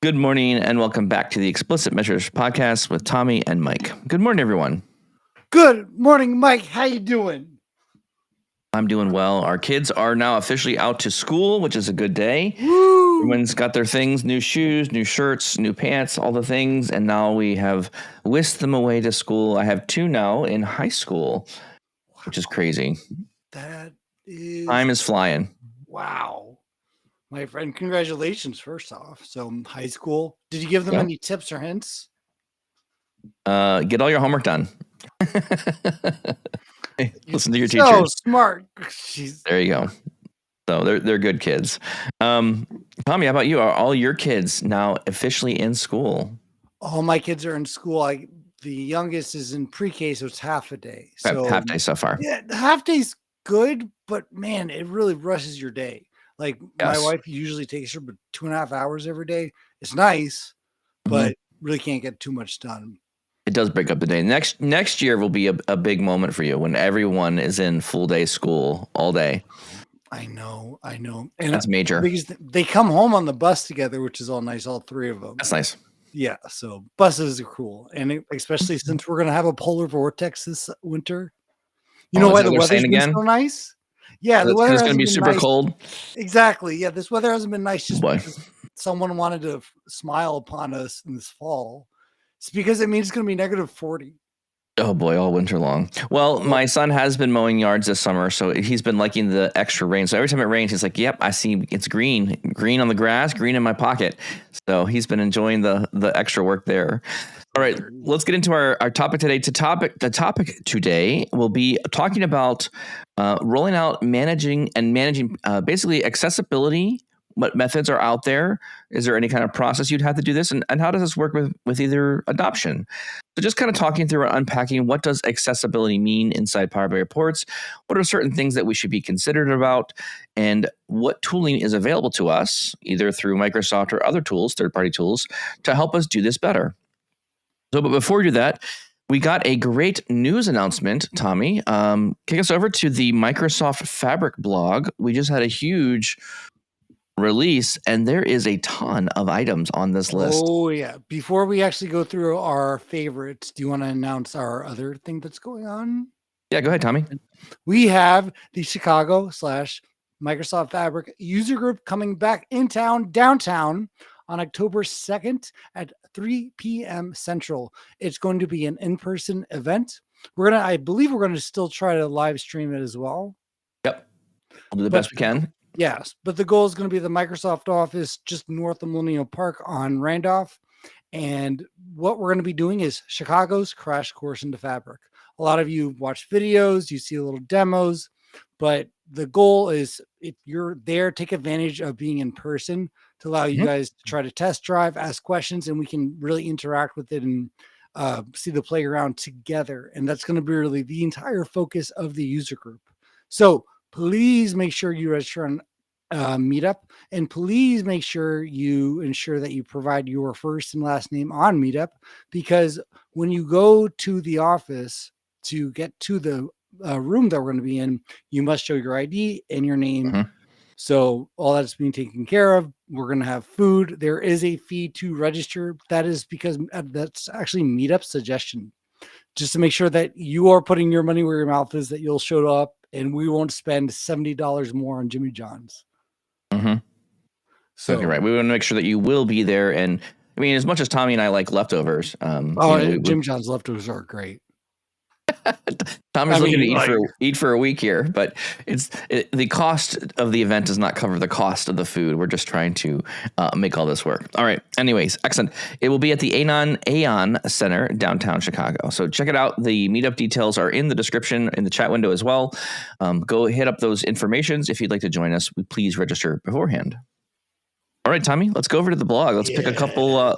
Good morning and welcome back to the Explicit Measures podcast with Tommy and Mike. Good morning, everyone. Good morning, Mike. How you doing? I'm doing well. Our kids are now officially out to school, which is a good day. Woo! Everyone's got their things, new shoes, new shirts, new pants, all the things. And now we have whisked them away to school. I have two now in high school, which is crazy. That is... Time is flying. Wow. My friend, congratulations, first off. So high school. Did you give them any tips or hints? Get all your homework done. Listen to your teachers. So smart. There you go. So they're good kids. Tommy, how about you? Are all your kids now officially in school? All my kids are in school. The youngest is in pre-K, so it's half a day. So half day so far. Yeah, half day's good, but man, it really rushes your day. Like my wife usually takes her 2.5 hours every day. It's nice, but really can't get too much done. It does break up the day. Next year will be a big moment for you when everyone is in full day school all day. I know. And that's major. Because they come home on the bus together, which is all nice, all three of them. That's nice. Yeah, so buses are cool. And especially since we're going to have a polar vortex this winter. You know why the weather's been so nice? Yeah, the weather is going to be super cold. Exactly. Yeah, this weather hasn't been nice just because someone wanted to smile upon us in this fall. It's because it means it's going to be -40. Oh boy, all winter long. Well, my son has been mowing yards this summer, so he's been liking the extra rain. So every time it rains, he's like, "Yep, I see it's green on the grass, green in my pocket." So he's been enjoying the extra work there. All right, let's get into our topic today. The topic today will be talking about rolling out, managing basically accessibility. What methods are out there? Is there any kind of process you'd have to do this? And how does this work with either adoption? So just kind of talking through and unpacking, what does accessibility mean inside Power BI reports? What are certain things that we should be considered about? And what tooling is available to us, either through Microsoft or other tools, third-party tools, to help us do this better? So, but before we do that, we got a great news announcement, Tommy. Kick us over to the Microsoft Fabric blog. We just had a huge release, and there is a ton of items on this list. Oh yeah. Before we actually go through our favorites, do you want to announce our other thing that's going on? Yeah, go ahead, Tommy. We have the Chicago/Microsoft Fabric user group coming back in downtown on October 2nd at 3 p.m. Central. It's going to be an in-person event. I believe we're going to still try to live stream it as well. Yep. We'll do the best we can. Yes, but the goal is going to be the Microsoft office just north of Millennium Park on Randolph. And what we're going to be doing is Chicago's crash course into Fabric. A lot of you watch videos, you see little demos, but the goal is if you're there, take advantage of being in person to allow you guys to try to test drive, ask questions, and we can really interact with it and see the playground together. And that's going to be really the entire focus of the user group. So please make sure you register on Meetup, and please make sure you ensure that you provide your first and last name on Meetup, because when you go to the office to get to the room that we're going to be in, you must show your ID and your name. So all that's being taken care of. We're going to have food. There is a fee to register. That is because that's actually Meetup's suggestion, just to make sure that you are putting your money where your mouth is, that you'll show up and we won't spend $70 more on Jimmy John's. So you're right. We want to make sure that you will be there. And I mean, as much as Tommy and I like leftovers, Jim John's leftovers are great. Tommy's looking to eat for a week here, but the cost of the event does not cover the cost of the food. We're just trying to make all this work. All right. Anyways, excellent. It will be at the Aon Center, downtown Chicago. So check it out. The meetup details are in the description in the chat window as well. Go hit up those informations. If you'd like to join us, please register beforehand. All right, Tommy, let's go over to the blog. Let's pick a couple.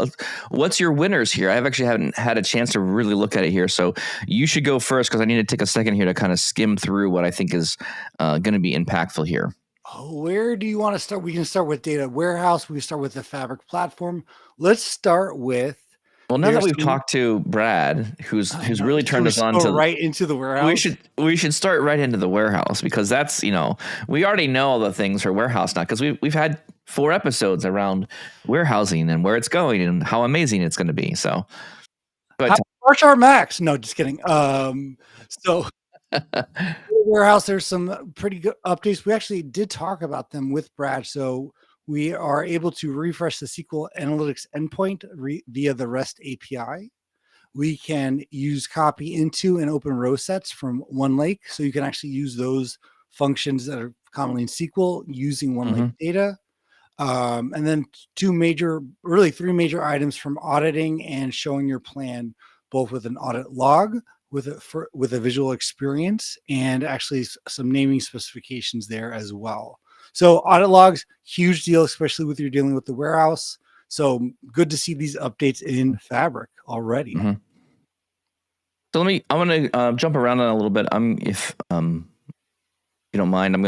What's your winners here? I haven't had a chance to really look at it here. So you should go first because I need to take a second here to kind of skim through what I think is going to be impactful here. Oh, where do you want to start? We can start with data warehouse. We can start with the Fabric platform. Let's start with. Well, now that we've talked to Brad, who's really turned us on to right into the warehouse, we should start right into the warehouse because that's we already know all the things for warehouse now because we've had 4 episodes around warehousing and where it's going and how amazing it's going to be. So, but March Max. No, just kidding. So warehouse, there's some pretty good updates. We actually did talk about them with Brad. So we are able to refresh the SQL Analytics endpoint via the REST API. We can use copy into and open row sets from OneLake. So you can actually use those functions that are commonly in SQL using OneLake data. And then three major items from auditing and showing your plan, both with an audit log, with a visual experience, and actually some naming specifications there as well. So audit logs, huge deal, especially with you're dealing with the warehouse. So good to see these updates in Fabric already. So I want to jump around on a little bit. If you don't mind, I'm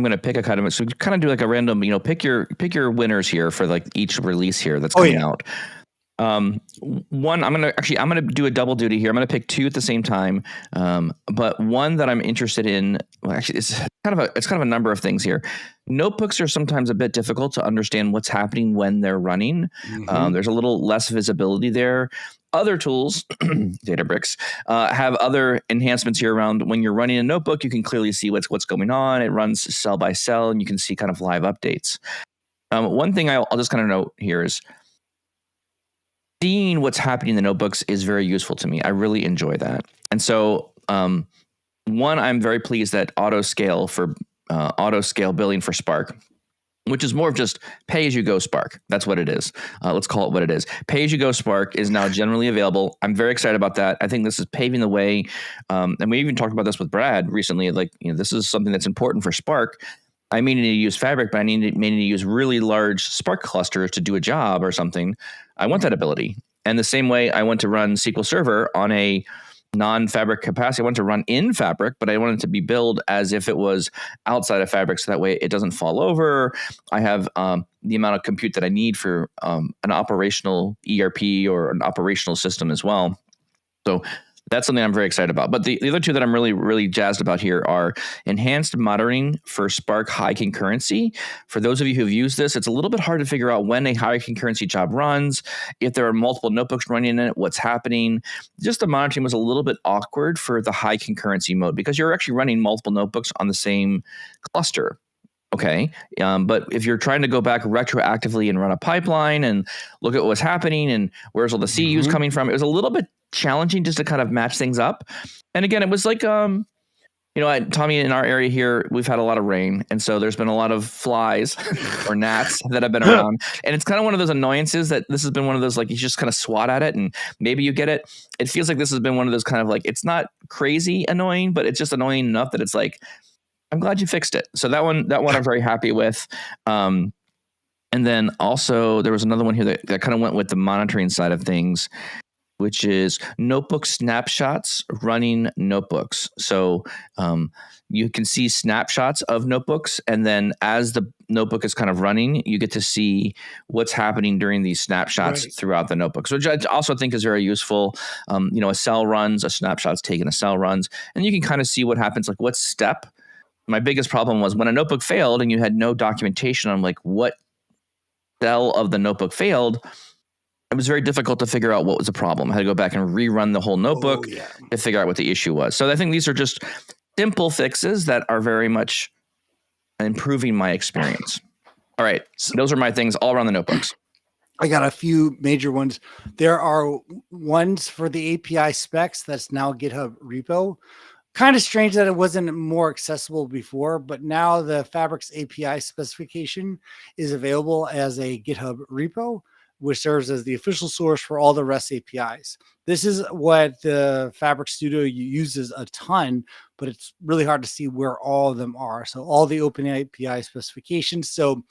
gonna pick a kind of, so kind of do like a random, pick your winners here for like each release here that's coming out. One, I'm gonna do a double duty here. I'm gonna pick 2 at the same time. But one that I'm interested in, well, actually, it's kind of a number of things here. Notebooks are sometimes a bit difficult to understand what's happening when they're running. There's a little less visibility there. Other tools, Databricks, have other enhancements here around when you're running a notebook. You can clearly see what's going on. It runs cell by cell, and you can see kind of live updates. One thing I'll just kind of note here is seeing what's happening in the notebooks is very useful to me. I really enjoy that. And so, one, I'm very pleased that auto scale billing for Spark, which is more of just pay-as-you-go Spark. That's what it is. Let's call it what it is. Pay-as-you-go Spark is now generally available. I'm very excited about that. I think this is paving the way. And we even talked about this with Brad recently. This is something that's important for Spark. I may need to use Fabric, but I may need to use really large Spark clusters to do a job or something. I want that ability. And the same way I want to run SQL Server on a non-Fabric capacity. I want to run in Fabric, but I want it to be billed as if it was outside of Fabric, so that way it doesn't fall over. I have the amount of compute that I need for an operational ERP or an operational system as well. So that's something I'm very excited about. But the other 2 that I'm really, really jazzed about here are enhanced monitoring for Spark high concurrency. For those of you who've used this, it's a little bit hard to figure out when a high concurrency job runs, if there are multiple notebooks running in it, what's happening. Just the monitoring was a little bit awkward for the high concurrency mode because you're actually running multiple notebooks on the same cluster. Okay. But if you're trying to go back retroactively and run a pipeline and look at what's happening and where's all the CUs coming from, it was a little bit challenging just to kind of match things up. And again, it was like, Tommy, in our area here, we've had a lot of rain. And so there's been a lot of flies or gnats that have been around. And it's kind of one of those annoyances that this has been one of those, like, you just kind of swat at it and maybe you get it. It feels like this has been one of those kind of like, it's not crazy annoying, but it's just annoying enough that it's like, I'm glad you fixed it. So that one I'm very happy with. And then also there was another one here that kind of went with the monitoring side of things, which is notebook snapshots running notebooks. So you can see snapshots of notebooks, and then as the notebook is kind of running, you get to see what's happening during these snapshots throughout the notebooks, which I also think is very useful. A cell runs, a snapshot's taken, a cell runs, and you can kind of see what happens, like what step. My biggest problem was when a notebook failed and you had no documentation on like what cell of the notebook failed, it was very difficult to figure out what was the problem. I had to go back and rerun the whole notebook to figure out what the issue was. So I think these are just simple fixes that are very much improving my experience. All right. So those are my things all around the notebooks. I got a few major ones. There are ones for the API specs that's now GitHub repo. Kind of strange that it wasn't more accessible before, but now the Fabric's API specification is available as a GitHub repo, which serves as the official source for all the REST APIs. This is what the Fabric Studio uses a ton, but it's really hard to see where all of them are. So all the Open API specifications. So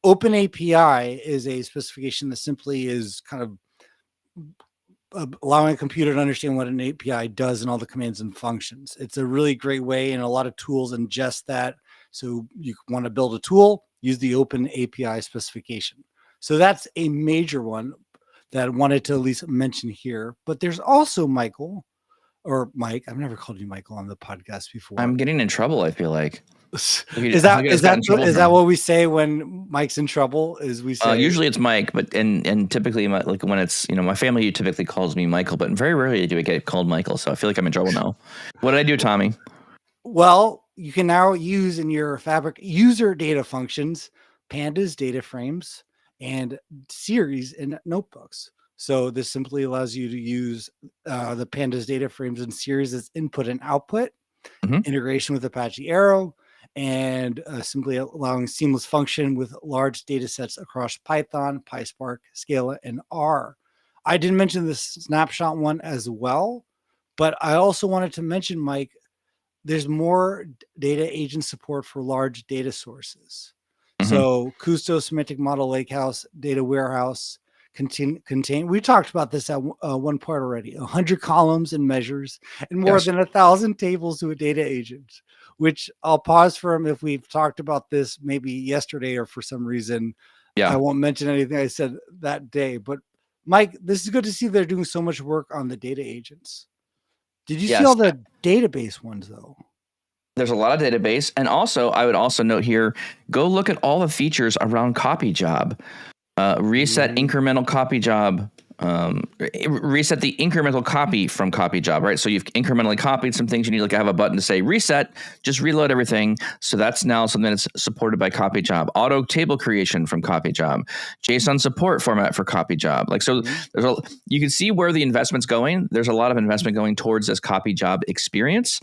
Open API is a specification that simply is kind of allowing a computer to understand what an API does and all the commands and functions. It's a really great way, and a lot of tools ingest that. So you want to build a tool, use the Open API specification. So that's a major one that I wanted to at least mention here. But there's also Michael, or Mike. I've never called you Michael on the podcast before. I'm getting in trouble, I feel like. Is He'll that get us is got that in trouble is for that him. what we say when Mike's in trouble? Is we say Usually it's Mike, but and typically like when it's my family typically calls me Michael, but very rarely do I get called Michael. So I feel like I'm in trouble now. What did I do, Tommy? Well, you can now use in your Fabric user data functions, pandas, data frames, and series in notebooks. So this simply allows you to use the pandas data frames and series as input and output, Mhm. integration with Apache Arrow, and simply allowing seamless function with large data sets across Python, PySpark, Scala, and R. I didn't mention this snapshot one as well, but I also wanted to mention, Mike, there's more data agent support for large data sources. Mhm. So Custo Semantic Model Lakehouse, Data Warehouse, contain. We talked about this at one part already. 100 columns and measures, and more Yes. than 1,000 tables to a data agent. Which I'll pause for them if we've talked about this maybe yesterday or for some reason I Yeah. won't mention anything I said that day. But Mike, this is good to see they're doing so much work on the data agents. Did you see Yes. all the database ones though? There's a lot of database, and also I would also note here: go look at all the features around copy job. Reset incremental copy job. Reset the incremental copy from copy job, right? So you've incrementally copied some things. You need to have a button to say reset, just reload everything. So that's now something that's supported by copy job. Auto table creation from copy job. JSON support format for copy job. There's you can see where the investment's going. There's a lot of investment going towards this copy job experience.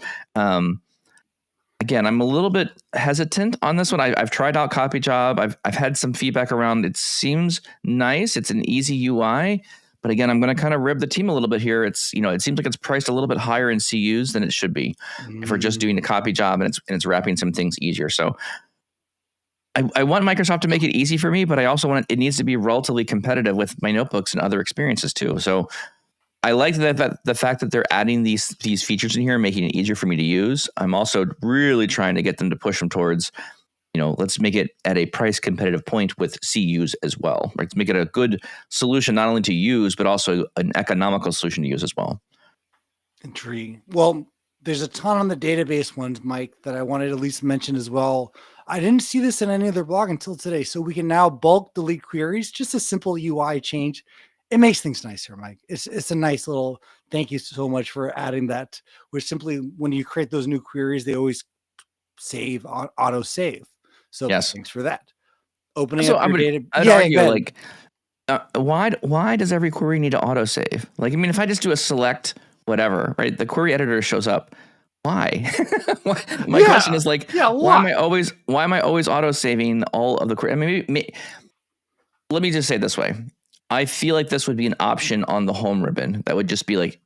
Again, I'm a little bit hesitant on this one. I've tried out Copy Job. I've had some feedback around. It seems nice. It's an easy UI, but again, I'm going to kind of rib the team a little bit here. It's it seems like it's priced a little bit higher in CUs than it should be if we're just doing the Copy Job and it's wrapping some things easier. So I want Microsoft to make it easy for me, but I also want it needs to be relatively competitive with my notebooks and other experiences too. So I like that the fact that they're adding these features in here and making it easier for me to use. I'm also really trying to get them to push them towards, let's make it at a price competitive point with CUs as well. Right? To make it a good solution not only to use, but also an economical solution to use as well. Intriguing. Well, there's a ton on the database ones, Mike, that I wanted to at least mention as well. I didn't see this in any other blog until today. So we can now bulk delete queries, just a simple UI change. It makes things nicer, Mike. It's a nice little thank you so much for adding that. Which simply when you create those new queries, they always save auto save. So Yes. thanks for that. Opening So up your data. I'd Yeah, argue go like why does every query need to autosave? Like, I mean, if I just do a select whatever, right? The query editor shows up. Why? My question is like, why am I always autosaving all of the query? I mean, let me just say it this way. I feel like this would be an option on the home ribbon that would just be like,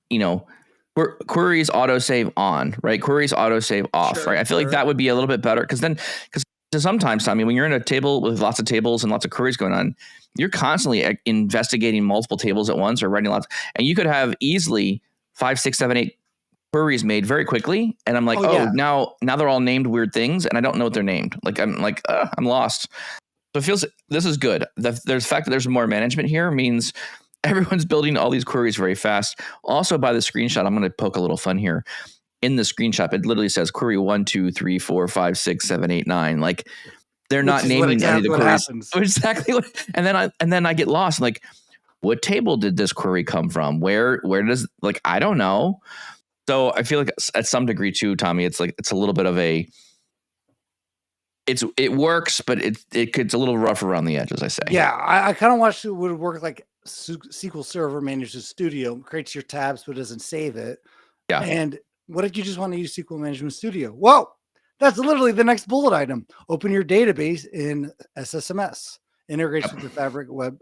queries autosave on, right? Queries autosave off, right? I feel like that would be a little bit better because sometimes, I mean, when you're in a table with lots of tables and lots of queries going on, you're constantly investigating multiple tables at once or writing lots, and you could have easily 5, 6, 7, 8 queries made very quickly. And I'm like, now they're all named weird things, and I don't know what they're named. Like I'm lost. So it feels this is good. There's the fact that there's more management here means everyone's building all these queries very fast. Also, by the screenshot, I'm going to poke a little fun here. In the screenshot, it literally says query 1, 2, 3, 4, 5, 6, 7, 8, 9. Like they're not naming any of the queries. Exactly. And then I get lost. Like, what table did this query come from? Where does I don't know. So I feel like at some degree too, Tommy, it's a little bit of a. It works, but it's a little rough around the edges, I say. Yeah, I kind of wish it would work like SQL Server manages Studio, creates your tabs but doesn't save it. Yeah. And what if you just want to use SQL Management Studio? Well, that's literally the next bullet item. Open your database in SSMS. Integrates with the Fabric web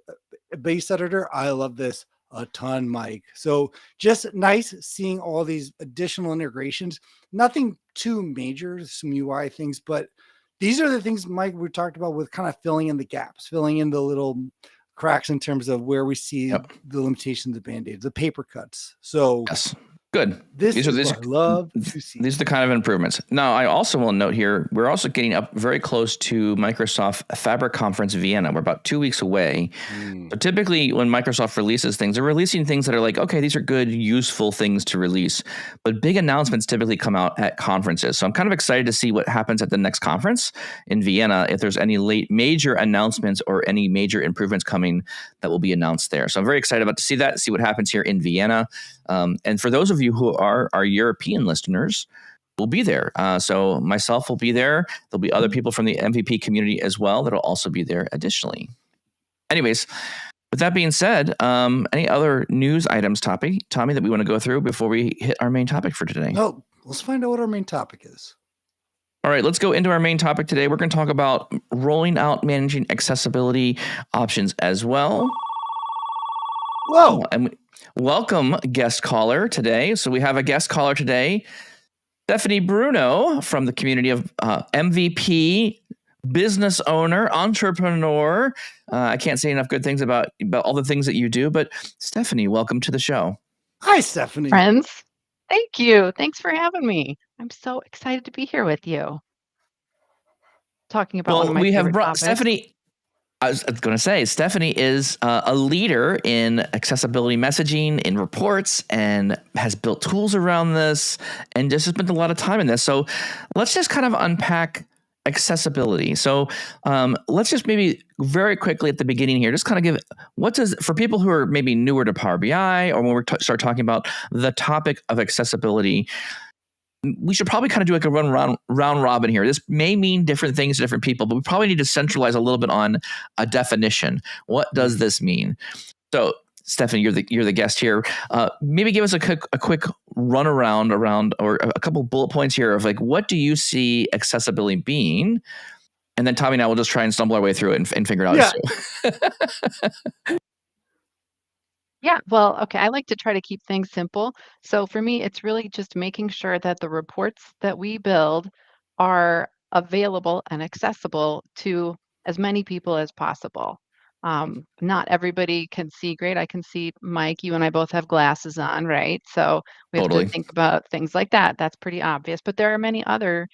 base editor. I love this a ton, Mike. So just nice seeing all these additional integrations. Nothing too major, some UI things, but these are the things, Mike, we talked about with kind of filling in the gaps, filling in the little cracks in terms of where we see the limitations of Band-Aids, the paper cuts. So Good. This These are is these what I love to see. these are the kind of improvements. Now, I also will note here we're also getting up very close to Microsoft Fabric Conference Vienna. We're about 2 weeks away. So typically, when Microsoft releases things, they're releasing things that are like, okay, these are good, useful things to release. But big announcements typically come out at conferences. So I'm kind of excited to see what happens at the next conference in Vienna. If there's any late major announcements or any major improvements coming that will be announced there. So I'm very excited about to see that, see what happens here in Vienna. And for those of you who are our European listeners, we'll be there. So myself will be there. There'll be other people from the MVP community as well that'll also be there additionally. Anyways, with that being said, any other news items, Tommy, that we want to go through before we hit our main topic for today? No, let's find out what our main topic is. All right, let's go into our main topic today. We're going to talk about rolling out managing accessibility options as well. Whoa! And welcome, guest caller today. So we have a guest caller today, Stephanie Bruno from the community of MVP, business owner, entrepreneur. I can't say enough good things about all the things that you do, but Stephanie, welcome to the show. Hi, Stephanie. Friends, thank you. Thanks for having me. I'm so excited to be here with you. Talking about one of my we have favorite brought topics. Stephanie. I was going to say, Stephanie is a leader in accessibility messaging, in reports, and has built tools around this and just spent a lot of time in this. So let's just kind of unpack accessibility. So let's just maybe very quickly at the beginning here, just kind of give, for people who are maybe newer to Power BI, or when we start talking about the topic of accessibility, we should probably kind of do like a round robin here. This may mean different things to different people, but we probably need to centralize a little bit on a definition. What does this mean? So, Stephanie, you're the guest here. Maybe give us a quick run around or a couple bullet points here of like, what do you see accessibility being? And then Tommy and I will just try and stumble our way through it and figure it out. Yeah. Yeah, well, okay. I like to try to keep things simple. So for me, it's really just making sure that the reports that we build are available and accessible to as many people as possible. Not everybody can see great. I can see Mike, you and I both have glasses on, right? So we have Totally. to think about things like that. That's pretty obvious. But there are many other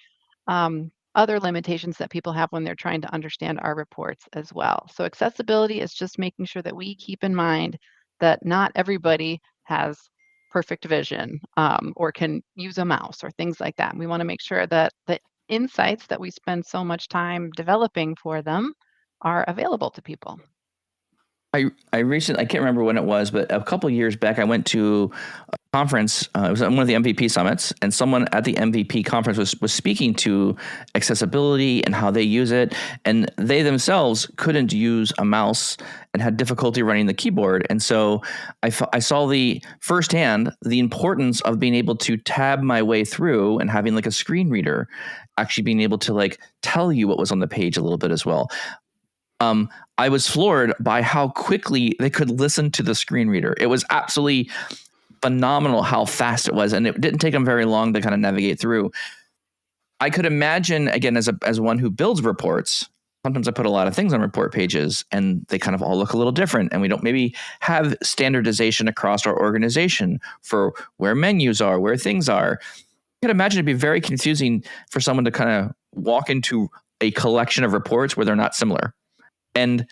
limitations that people have when they're trying to understand our reports as well. So accessibility is just making sure that we keep in mind that not everybody has perfect vision or can use a mouse or things like that. And we want to make sure that the insights that we spend so much time developing for them are available to people. I recently, I can't remember when it was, but a couple of years back, I went to a conference. It was at one of the MVP summits, and someone at the MVP conference was speaking to accessibility and how they use it. And they themselves couldn't use a mouse and had difficulty running the keyboard. And so I saw firsthand the importance of being able to tab my way through and having like a screen reader, actually being able to like tell you what was on the page a little bit as well. I was floored by how quickly they could listen to the screen reader. It was absolutely phenomenal how fast it was, and it didn't take them very long to kind of navigate through. I could imagine, again, as one who builds reports, sometimes I put a lot of things on report pages, and they kind of all look a little different, and we don't maybe have standardization across our organization for where menus are, where things are. I could imagine it'd be very confusing for someone to kind of walk into a collection of reports where they're not similar. And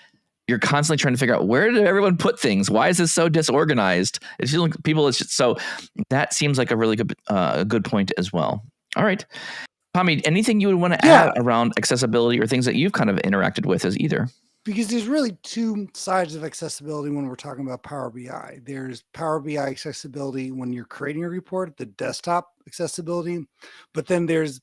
you're constantly trying to figure out, where did everyone put things? Why is this so disorganized? It's just like people. So that seems like a really good point as well. All right, Tommy, anything you would want to add around accessibility or things that you've kind of interacted with as either? Because there's really two sides of accessibility when we're talking about Power BI. There's Power BI accessibility when you're creating a report, the desktop accessibility, but then there's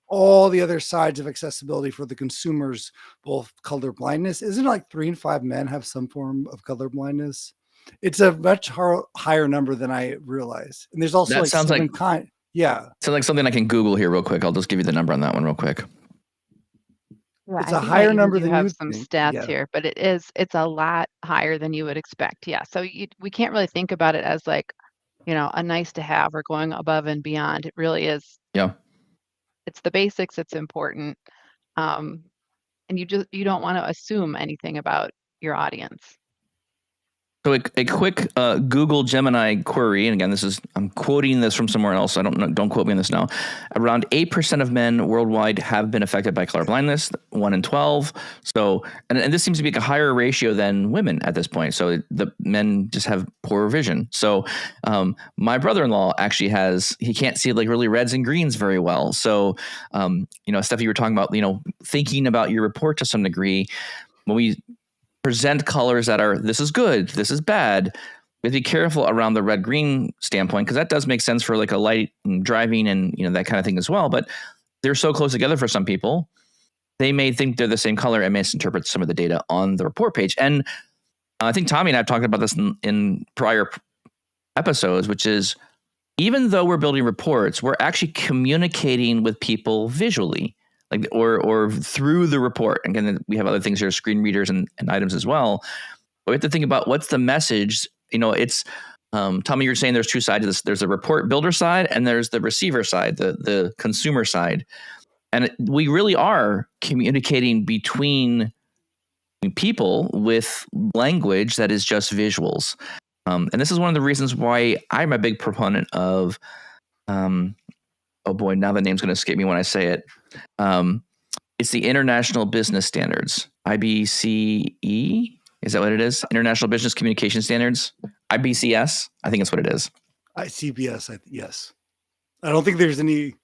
all the other sides of accessibility for the consumers, both color blindness. Isn't it like 3 in 5 men have some form of color blindness? It's a much higher number than I realized. And there's also That like sounds like yeah. Sounds like something I can Google here real quick. I'll just give you the number on that one real quick. Yeah, It's I a think higher I even number do than have you some think. stats Yeah. here, but it's a lot higher than you would expect. Yeah, so we can't really think about it as like, a nice to have or going above and beyond. It really is. Yeah. It's the basics. It's important, and you don't want to assume anything about your audience. So a quick Google Gemini query, and again, I'm quoting this from somewhere else. I don't know. Don't quote me on this now. Around 8% of men worldwide have been affected by color blindness. 1 in 12. So, and this seems to be a higher ratio than women at this point. So the men just have poor vision. So my brother-in-law actually he can't see like really reds and greens very well. So stuff you were talking about, thinking about your report to some degree. When we present colors that are, this is good, this is bad, we have to be careful around the red green standpoint, because that does make sense for like a light and driving and that kind of thing as well. But they're so close together for some people, they may think they're the same color and misinterpret some of the data on the report page. And I think Tommy and I have talked about this in prior episodes, which is, even though we're building reports, we're actually communicating with people visually, like or through the report. And then we have other things here, screen readers and items as well. But we have to think about what's the message. It's Tommy, you're saying there's two sides to this. There's a report builder side and there's the receiver side, the consumer side. And we really are communicating between people with language that is just visuals. And this is one of the reasons why I'm a big proponent of, oh boy, now the name's going to escape me when I say it. It's the International Business Standards, IBCE. Is that what it is? International Business Communication Standards, IBCS. I think it's what it is. ICBS, yes. I don't think there's any.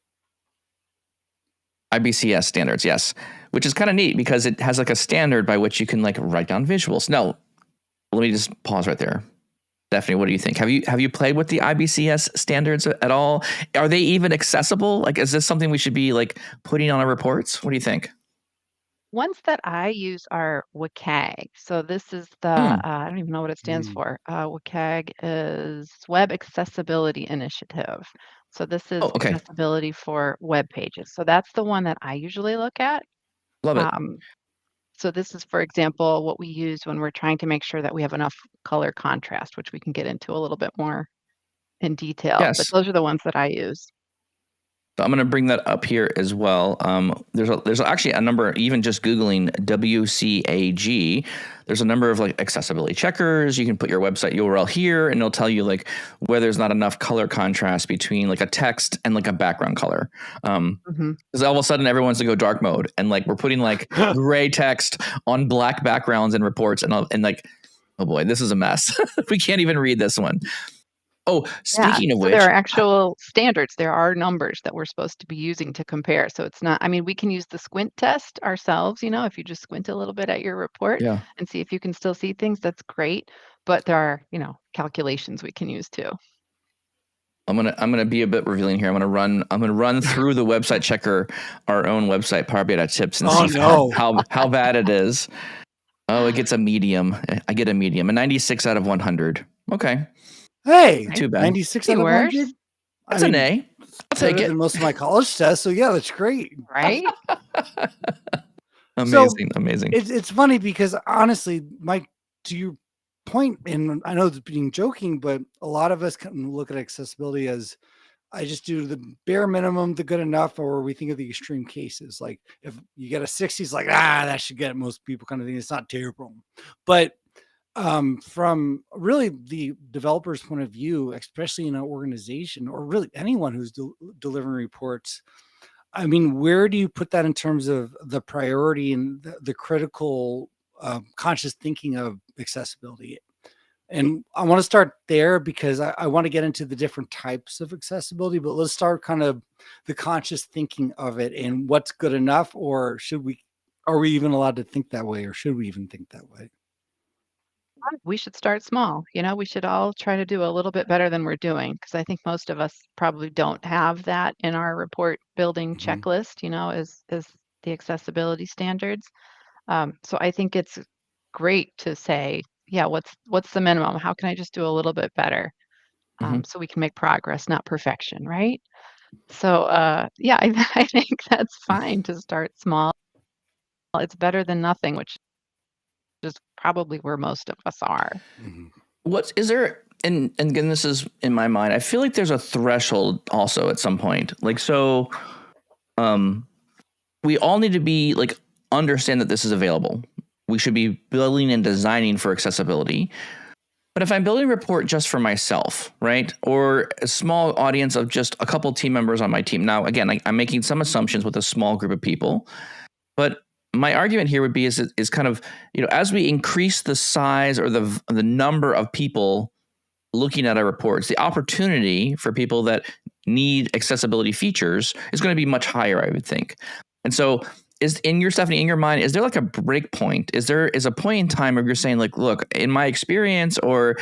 IBCS standards, yes, which is kind of neat because it has like a standard by which you can like write down visuals. No, let me just pause right there. Stephanie, what do you think? Have you played with the IBCS standards at all? Are they even accessible? Like, is this something we should be like putting on our reports? What do you think? Ones that I use are WCAG. So this is the, I don't even know what it stands for. WCAG is Web Accessibility Initiative. So this is accessibility for web pages. So that's the one that I usually look at. Love it. So this is, for example, what we use when we're trying to make sure that we have enough color contrast, which we can get into a little bit more in detail. Yes. But those are the ones that I use. So I'm going to bring that up here as well. There's actually a number, even just Googling WCAG, there's a number of like accessibility checkers. You can put your website URL here and it'll tell you like where there's not enough color contrast between like a text and like a background color. Because all of a sudden everyone wants to go dark mode and like we're putting like gray text on black backgrounds and reports and like, oh boy, this is a mess. We can't even read this one. Oh, speaking of which, there are actual standards. There are numbers that we're supposed to be using to compare. So it's not, I mean, we can use the squint test ourselves, if you just squint a little bit at your report and see if you can still see things, that's great. But there are, calculations we can use too. I'm gonna be a bit revealing here. I'm gonna run through the website checker, our own website, Power BI tips, and see how bad it is. Oh, it gets a medium. I get a medium, a 96 out of 100. Okay. Hey, too bad. 96 out of 100. That's an A. I'll take it. Than most of my college tests, so yeah, that's great. Right? Amazing. It's funny because honestly, Mike, to your point, and I know it's being joking, but a lot of us can look at accessibility as I just do the bare minimum, the good enough, or we think of the extreme cases. Like if you get a 60, it's like, that should get most people kind of thing. It's not terrible. But from really the developer's point of view, especially in an organization or really anyone who's delivering reports, I mean, where do you put that in terms of the priority and the critical conscious thinking of accessibility? And I want to start there because I want to get into the different types of accessibility, but let's start kind of the conscious thinking of it and what's good enough, or are we even allowed to think that way, or should we even think that way? We should start small. We should all try to do a little bit better than we're doing, because I think most of us probably don't have that in our report building checklist, as the accessibility standards. So I think it's great to say, what's the minimum? How can I just do a little bit better? So we can make progress, not perfection, right? So I think that's fine to start small. It's better than nothing, which is probably where most of us are. What is there? And again, this is in my mind. I feel like there's a threshold also at some point. Like, so, we all need to be like, understand that this is available. We should be building and designing for accessibility. But if I'm building a report just for myself, right, or a small audience of just a couple team members on my team, now again, I'm making some assumptions with a small group of people, but my argument here would be is kind of, as we increase the size or the number of people looking at our reports, the opportunity for people that need accessibility features is going to be much higher, I would think. And so Stephanie, in your mind, is there like a break point? Is a point in time where you're saying like, look, in my experience or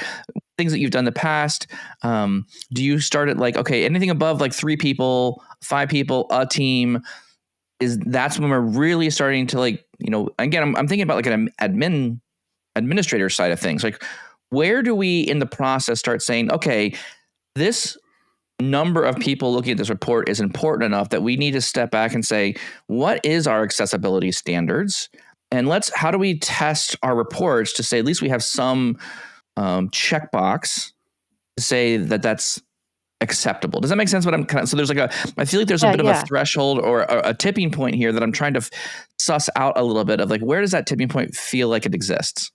things that you've done in the past, do you start at like, okay, anything above like 3 people, 5 people, a team, that's when we're really starting to like, again, I'm thinking about like an administrator side of things. Like, where do we in the process start saying, okay, this number of people looking at this report is important enough that we need to step back and say, what is our accessibility standards? And how do we test our reports to say at least we have some checkbox to say that that's acceptable? Does that make sense? So there's I feel like there's a bit of a threshold or a tipping point here that I'm trying to suss out a little bit of, like, where does that tipping point feel like it exists?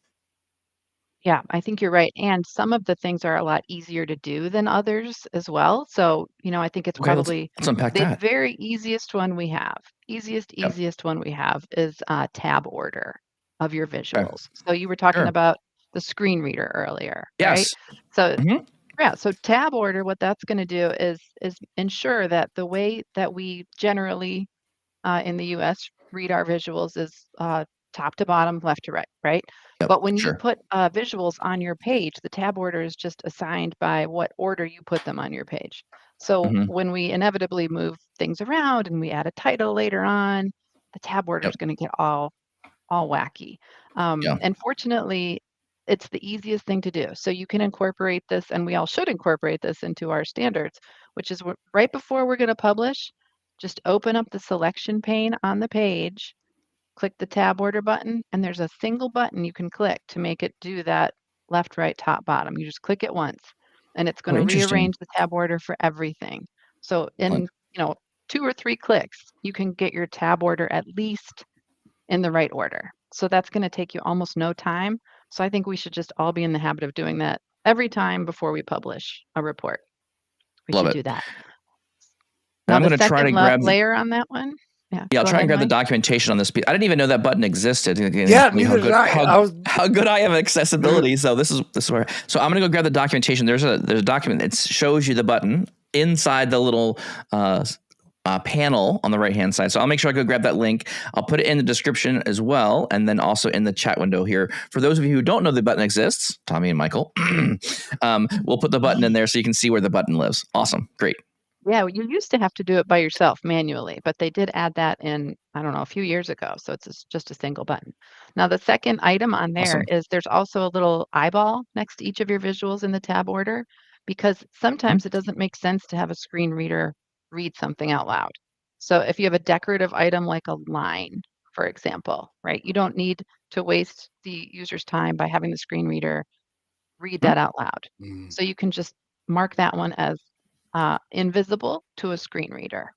Yeah, I think you're right. And some of the things are a lot easier to do than others as well. So, I think it's Okay, probably let's unpack the that. very easiest one we have. Yep. Easiest one we have is tab order of your Okay. visuals. So you were talking Sure. about the screen reader earlier, right? Yes. So Mhm. yeah, so tab order, what that's going to do is ensure that the way that we generally in the US read our visuals is top to bottom, left to right, right? Yep. But when you Sure. put visuals on your page, the tab order is just assigned by what order you put them on your page. So Mhm. when we inevitably move things around and we add a title later on, the tab order Yep. is going to get all wacky. Yeah. And fortunately, it's the easiest thing to do. So you can incorporate this, and we all should incorporate this into our standards, which is right before we're going to publish, just open up the selection pane on the page, click the tab order button, and there's a single button you can click to make it do that left, right, top, bottom. You just click it once, and it's going Oh, to interesting. rearrange the tab order for everything. So in, 2 or 3 clicks, you can get your tab order at least in the right order. So that's going to take you almost no time. So I think we should just all be in the habit of doing that every time before we publish a report. We Love should it. do that. And Now, I'm the going to try to second grab. layer on that one. Yeah, Yeah, I'll go try and ahead, grab the Mike. documentation on this piece. I didn't even know that button existed. Yeah, neither did I. How good I have accessibility. So this is where. So I'm gonna go grab the documentation. There's a document that shows you the button inside the little panel on the right hand side. So I'll make sure I go grab that link. I'll put it in the description as well, and then also in the chat window here. For those of you who don't know the button exists, Tommy and Michael, we'll put the button in there so you can see where the button lives. Awesome, great. Yeah, you used to have to do it by yourself manually, but they did add that in, I don't know, a few years ago. So it's just a single button. Now, the second item on there Awesome. is there's also a little eyeball next to each of your visuals in the tab order, because sometimes it doesn't make sense to have a screen reader read something out loud. So if you have a decorative item like a line, for example, right, you don't need to waste the user's time by having the screen reader read that out loud. So you can just mark that one as invisible to a screen reader.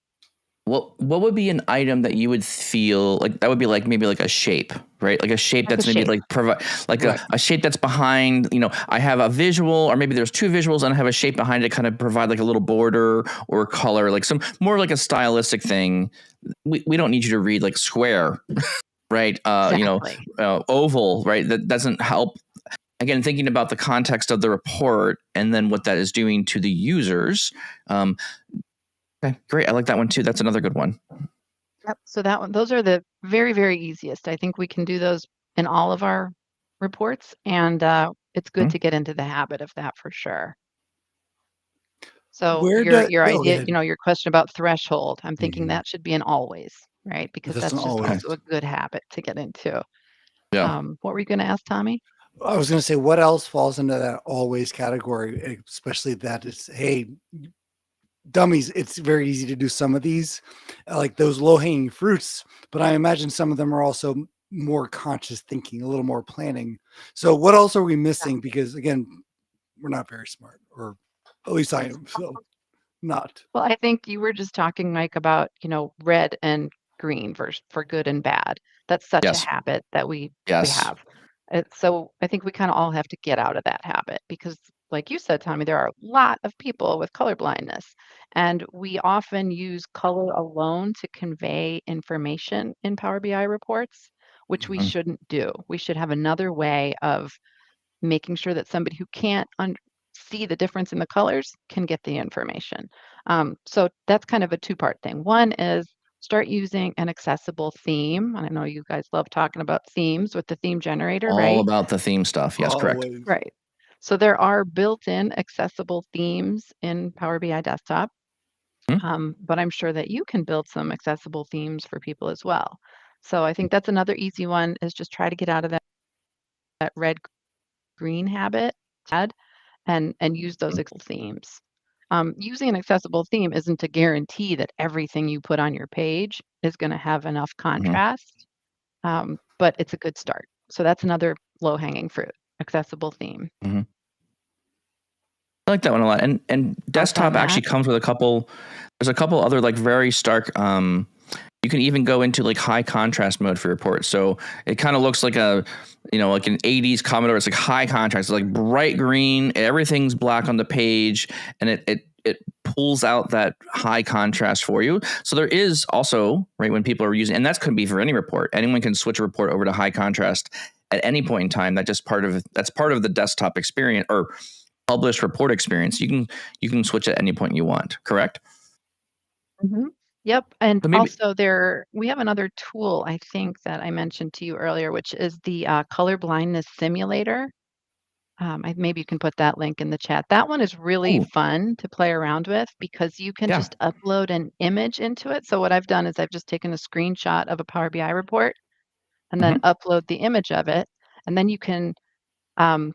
What would be an item that you would feel like that would be like maybe like a shape, right? Like a shape Like that's a maybe shape. like provide like Right. a shape that's behind, I have a visual or maybe there's 2 visuals and I have a shape behind it kind of provide like a little border or color, like some more like a stylistic thing. We don't need you to read like square, right? Exactly. Oval, right? That doesn't help. Again, thinking about the context of the report and then what that is doing to the users. Okay, great. I like that one too. That's another good one. Yep. So that one, those are the very, very easiest. I think we can do those in all of our reports, and it's good Mhm. to get into the habit of that for sure. So Where your go idea, ahead. your question about threshold, I'm thinking Mhm. that should be an always, right? Because That's that's an just always. also a good habit to get into. Yeah. What were you going to ask, Tommy? I was going to say, what else falls into that always category, especially that is, hey, dummies, it's very easy to do some of these, like those low hanging fruits, but I imagine some of them are also more conscious thinking, a little more planning. So, what else are we missing? Because again, we're not very smart, or at least I am. So, not. Well, I think you were just talking, Mike, about, red and green for good and bad. That's such a Yes. habit that we Yes. have. So I think we kind of all have to get out of that habit because, like you said, Tommy, there are a lot of people with color blindness, and we often use color alone to convey information in Power BI reports, which we Mhm. shouldn't do. We should have another way of making sure that somebody who can't see the difference in the colors can get the information. So that's kind of a two-part thing. One is start using an accessible theme. And I know you guys love talking about themes with the theme generator, All right? about the theme stuff. Yes, correct. Always. Right. So there are built-in accessible themes in Power BI Desktop, but I'm sure that you can build some accessible themes for people as well. So I think that's another easy one is just try to get out of that red green habit and use those themes. Using an accessible theme isn't a guarantee that everything you put on your page is going to have enough Mhm. contrast, but it's a good start. So that's another low-hanging fruit, accessible theme. Mhm. I like that one a lot. And Thoughts on desktop actually that? comes with a couple. There's a couple other like very stark. You can even go into like high contrast mode for your port. So it kind of looks like like an 80s Commodore. It's like high contrast, it's like bright green. Everything's black on the page, and it pulls out that high contrast for you. So there is also, right, when people are using, and that's could be for any report. Anyone can switch a report over to high contrast at any point in time. That's part of the desktop experience or published report experience. You can switch at any point you want. Correct. Mhm. Yep, and But maybe also we have another tool I think that I mentioned to you earlier, which is the color blindness simulator. Maybe you can put that link in the chat. That one is really oh fun to play around with because you can yeah. just upload an image into it. So what I've done is I've just taken a screenshot of a Power BI report and then Mhm. upload the image of it, and then you can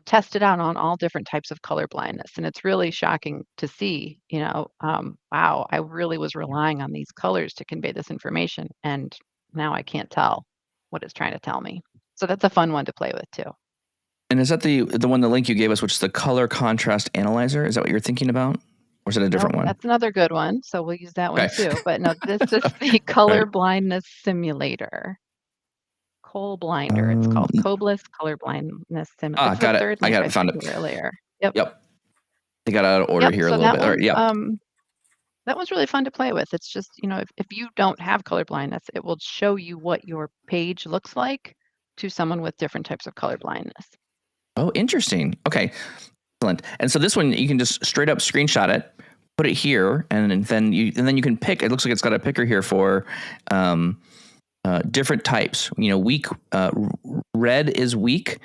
test it out on all different types of color blindness. And it's really shocking to see, wow, I really was relying on these colors to convey this information. And now I can't tell what it's trying to tell me. So that's a fun one to play with too. And is that the link you gave us, which is the color contrast analyzer? Is that what you're thinking about, or is it a Nope, different one? that's another good one. So we'll use that one Okay. too. But no, this is the All color right. blindness simulator. Cole Blinder, it's Um, called Cobless Color Blindness Sim. It's the got it. third I link got I it. Found sent it. you earlier. Yep. Yep. They got out of order Yep. here a So little bit. All right. Yep. that one's really fun to play with. It's just, if you don't have color blindness, it will show you what your page looks like to someone with different types of color blindness. Oh, interesting. Okay. Excellent. And so this one you can just straight up screenshot it, put it here, and then you can pick. It looks like it's got a picker here for different types. Weak. Red is weak.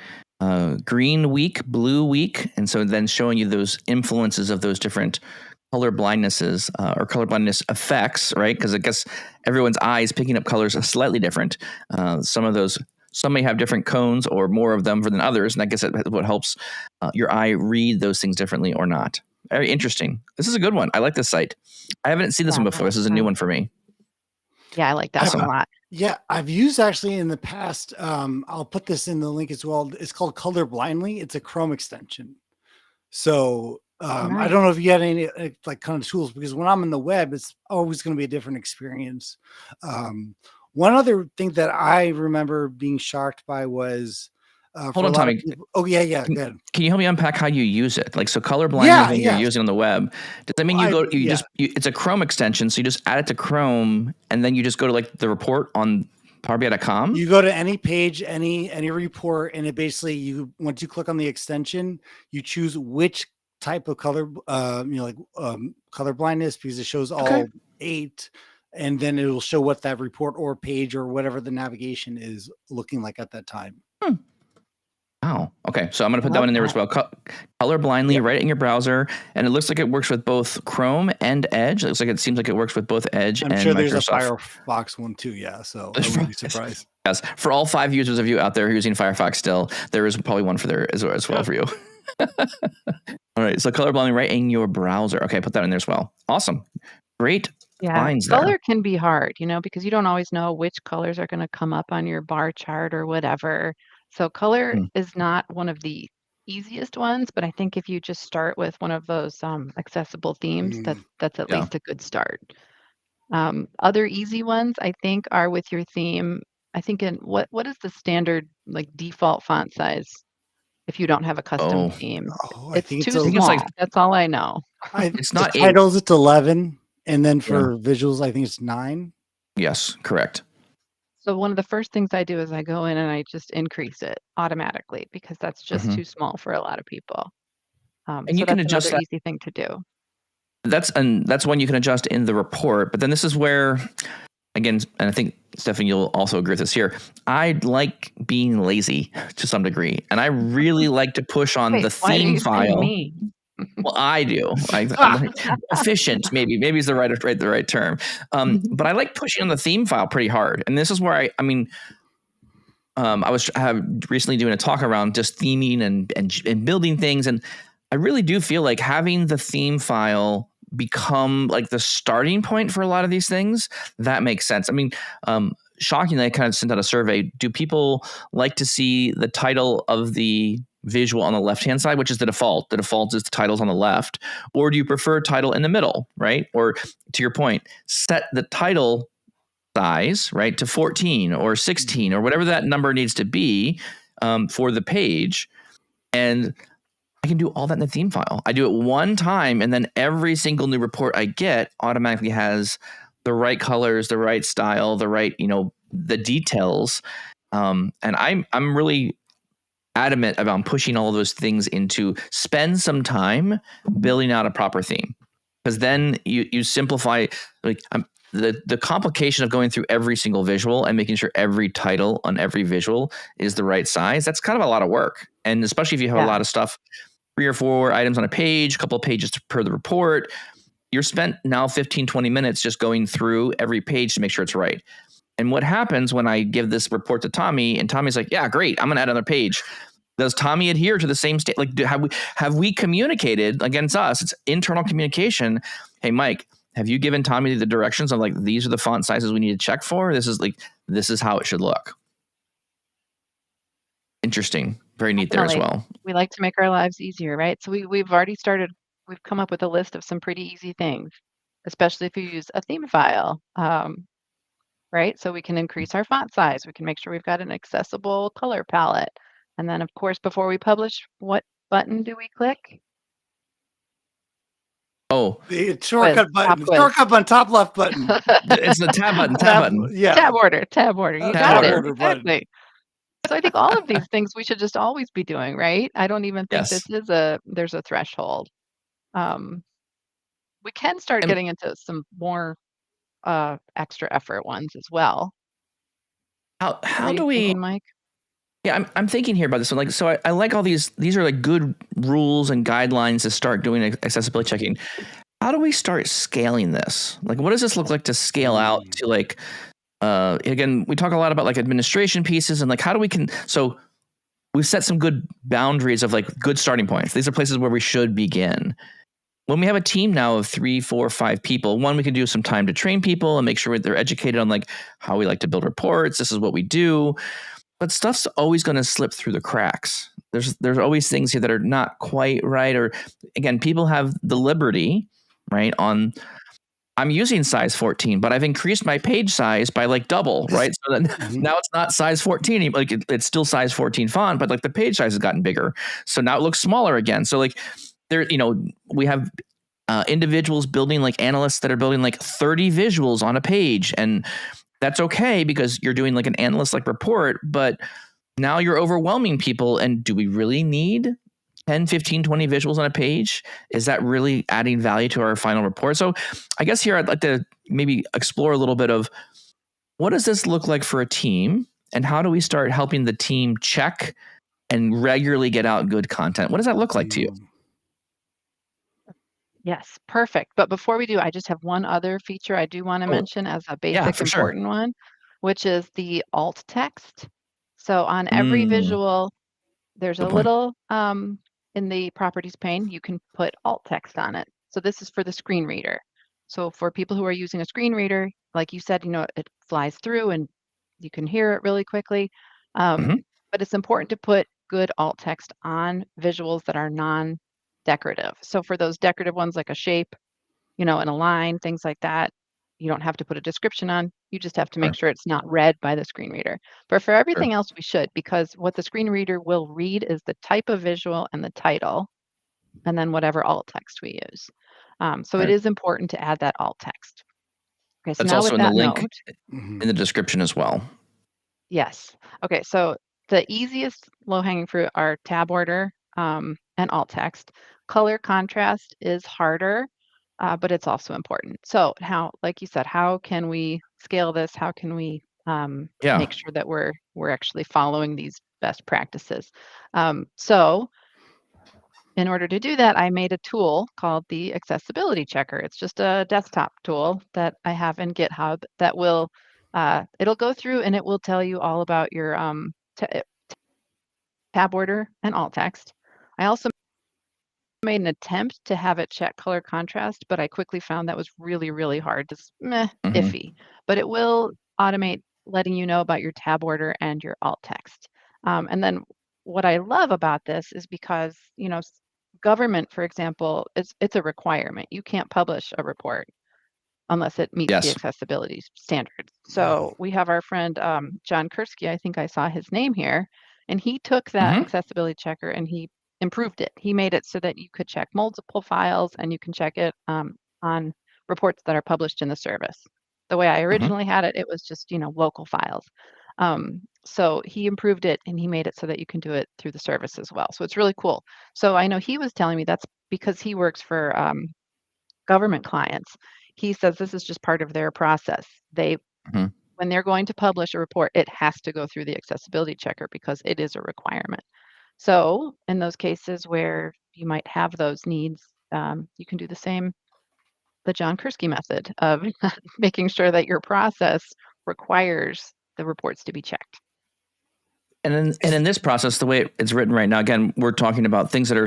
Green weak, blue weak, and so then showing you those influences of those different color blindnesses or color blindness effects, right? Because I guess everyone's eyes picking up colors are slightly different. Some may have different cones or more of them than others, and I guess that's what helps your eye read those things differently or not. Very interesting. This is a good one. I like this site. I haven't seen this Yeah, one before. This is a new one for me. yeah, I like that one a Awesome. lot. Yeah, I've used actually in the past. I'll put this in the link as well. It's called Color Blindly. It's a Chrome extension. So I Nice. don't know if you had any like kind of tools because when I'm in the web, it's always going to be a different experience. One other thing that I remember being shocked by was Hold for a on, lot of Tommy. people. Oh yeah, Can, good. can you help me unpack how you use it? Like, so color blindness Yeah, when you're yeah. using on the web, does that mean I it's a Chrome extension. So you just add it to Chrome and then you just go to like the report on PowerBI.com? You go to any page, any report, and it basically once you click on the extension, you choose which type of color, color blindness because it shows Okay. all 8, and then it will show what that report or page or whatever the navigation is looking like at that time. Hmm. Wow. Okay. So I'm going to I put that love one in there as that. well. Color blindly, Yep. write it in your browser. And it looks like it works with both Chrome and Edge. It seems like it works with both Edge I'm and sure there's a Microsoft. Firefox one too. Yeah, so I wouldn't be surprised. Yes. For all 5 users of you out there who are using Firefox still, there is probably one for there as well for you. All right. So color blindly, right in your browser. Okay. Put that in there as well. Awesome. Great Yeah, finds there. color can be hard, because you don't always know which colors are going to come up on your bar chart or whatever. So color Hmm. is not one of the easiest ones, but I think if you just start with one of those accessible themes, that's at Yeah. least a good start. Other easy ones I think are with your theme. I think in what is the standard like default font size if you don't have a custom Oh, theme? Oh, I It's think it's too a. I think it's like small. That's all I know. it's The not eight. titles it's 11, and then Yeah. for visuals I think it's 9. Yes, correct. So one of the first things I do is I go in and I just increase it automatically because that's just Mhm. too small for a lot of people. And So you can that's adjust another that. easy thing to do. That's one you can adjust in the report. But then this is where, again, and I think Stephanie, you'll also agree with this here. I like being lazy to some degree, and I really like to push on Wait, the why do theme you say file. me? Well, I do. I'm like efficient, maybe is the right term. But I like pushing on the theme file pretty hard, and this is where I mean, I was recently doing a talk around just theming and building things, and I really do feel like having the theme file become like the starting point for a lot of these things. That makes sense. I mean, shockingly, I kind of sent out a survey. Do people like to see the title of the visual on the left hand side, which is the default? The default is the titles on the left, or do you prefer title in the middle, right? Or to your point, set the title size, right, to 14 or 16 or whatever that number needs to be for the page. And I can do all that in the theme file. I do it one time, and then every single new report I get automatically has the right colors, the right style, the right, the details. And I'm really adamant about pushing all of those things into spend some time building out a proper theme, because then you simplify like the complication of going through every single visual and making sure every title on every visual is the right size. That's kind of a lot of work, and especially if you have a Yeah. lot of stuff, 3 or 4 items on a page, a couple of pages per the report. You're spent now 15, 20 minutes just going through every page to make sure it's right. And what happens when I give this report to Tommy and Tommy's like, yeah, great, I'm going to add another page. Does Tommy adhere to the same state? Like, have we communicated against us? It's internal communication. Hey, Mike, have you given Tommy the directions of like, these are the font sizes we need to check for? This is how it should look. Interesting. Very neat there as Definitely. well. We like to make our lives easier, right? So we've already started, we've come up with a list of some pretty easy things, especially if you use a theme file, right? So we can increase our font size. We can make sure we've got an accessible color palette. And then, of course, before we publish, what button do we click? Oh, The Quiz, shortcut top button, quiz. shortcut button, top left button. it's the tab button. Tab button. Yeah. Tab order, tab order. You Tab got it. order. button. Exactly. So I think all of these things we should just always be doing, right? I don't even think Yes. there's a threshold. We can start And getting into some more extra effort ones as well. how What are do you we? thinking, Mike? Yeah, I'm thinking here about this one. Like, so I like all these are like good rules and guidelines to start doing accessibility checking. How do we start scaling this? Like, what does this look like to scale out to like, again, we talk a lot about like administration pieces and like, how do we so we've set some good boundaries of like good starting points. These are places where we should begin. When we have a team now of 3, 4, 5 people, one, we can do some time to train people and make sure they're educated on like how we like to build reports. This is what we do. But stuff's always going to slip through the cracks. There's always things here that are not quite right. Or again, people have the liberty, right? I'm using size 14, but I've increased my page size by like double, right? So then now it's not size 14, like it's still size 14 font, but like the page size has gotten bigger. So now it looks smaller again. So like there, we have individuals building like analysts that are building like 30 visuals on a page, and that's okay because you're doing like an analyst like report, but now you're overwhelming people. And do we really need 10, 15, 20 visuals on a page? Is that really adding value to our final report? So I guess here I'd like to maybe explore a little bit of what does this look like for a team, and how do we start helping the team check and regularly get out good content? What does that look like to you? Yes, perfect. But before we do, I just have one other feature I do want to Oh, mention as a yeah, basic for sure. important one, which is the alt text. So on every Mm, visual, there's a good point. little in the properties pane, you can put alt text on it. So this is for the screen reader. So for people who are using a screen reader, like you said, it flies through and you can hear it really quickly. Mhm. But it's important to put good alt text on visuals that are non-decorative. So for those decorative ones like a shape, and a line, things like that, You don't have to put a description on. You just have to make sure it's not read by the screen reader. But for everything else, we should, because what the screen reader will read is the type of visual and the title, and then whatever alt text we use. So it is important to add that alt text. Okay, so That's now also with in the that link note, in the description as well. yes. Okay, so the easiest low-hanging fruit are tab order and alt text. Color contrast is harder, but it's also important. So how, like you said, how can we scale this? How can we make sure that we're actually following these best practices? So in order to do that, I made a tool called the Accessibility Checker. It's just a desktop tool that I have in GitHub that will, it'll go through and it will tell you all about your tab order and alt text. I also made an attempt to have it check color contrast, but I quickly found that was really, really hard. Just iffy. But it will automate letting you know about your tab order and your alt text. And then what I love about this is because, government, for example, it's a requirement. You can't publish a report unless it meets the accessibility standards. So we have our friend John Kursky, I think I saw his name here, and he took that accessibility checker and he improved it. He made it so that you could check multiple files and you can check it on reports that are published in the service. The way I originally had it, it was just, local files. So he improved it and he made it so that you can do it through the service as well. So it's really cool. So I know he was telling me that's because he works for government clients. He says this is just part of their process. When they're going to publish a report, it has to go through the accessibility checker because it is a requirement. So in those cases where you might have those needs, you can do the same, the John Kursky method of making sure that your process requires the reports to be checked. And in this process, the way it's written right now, again, we're talking about things that are,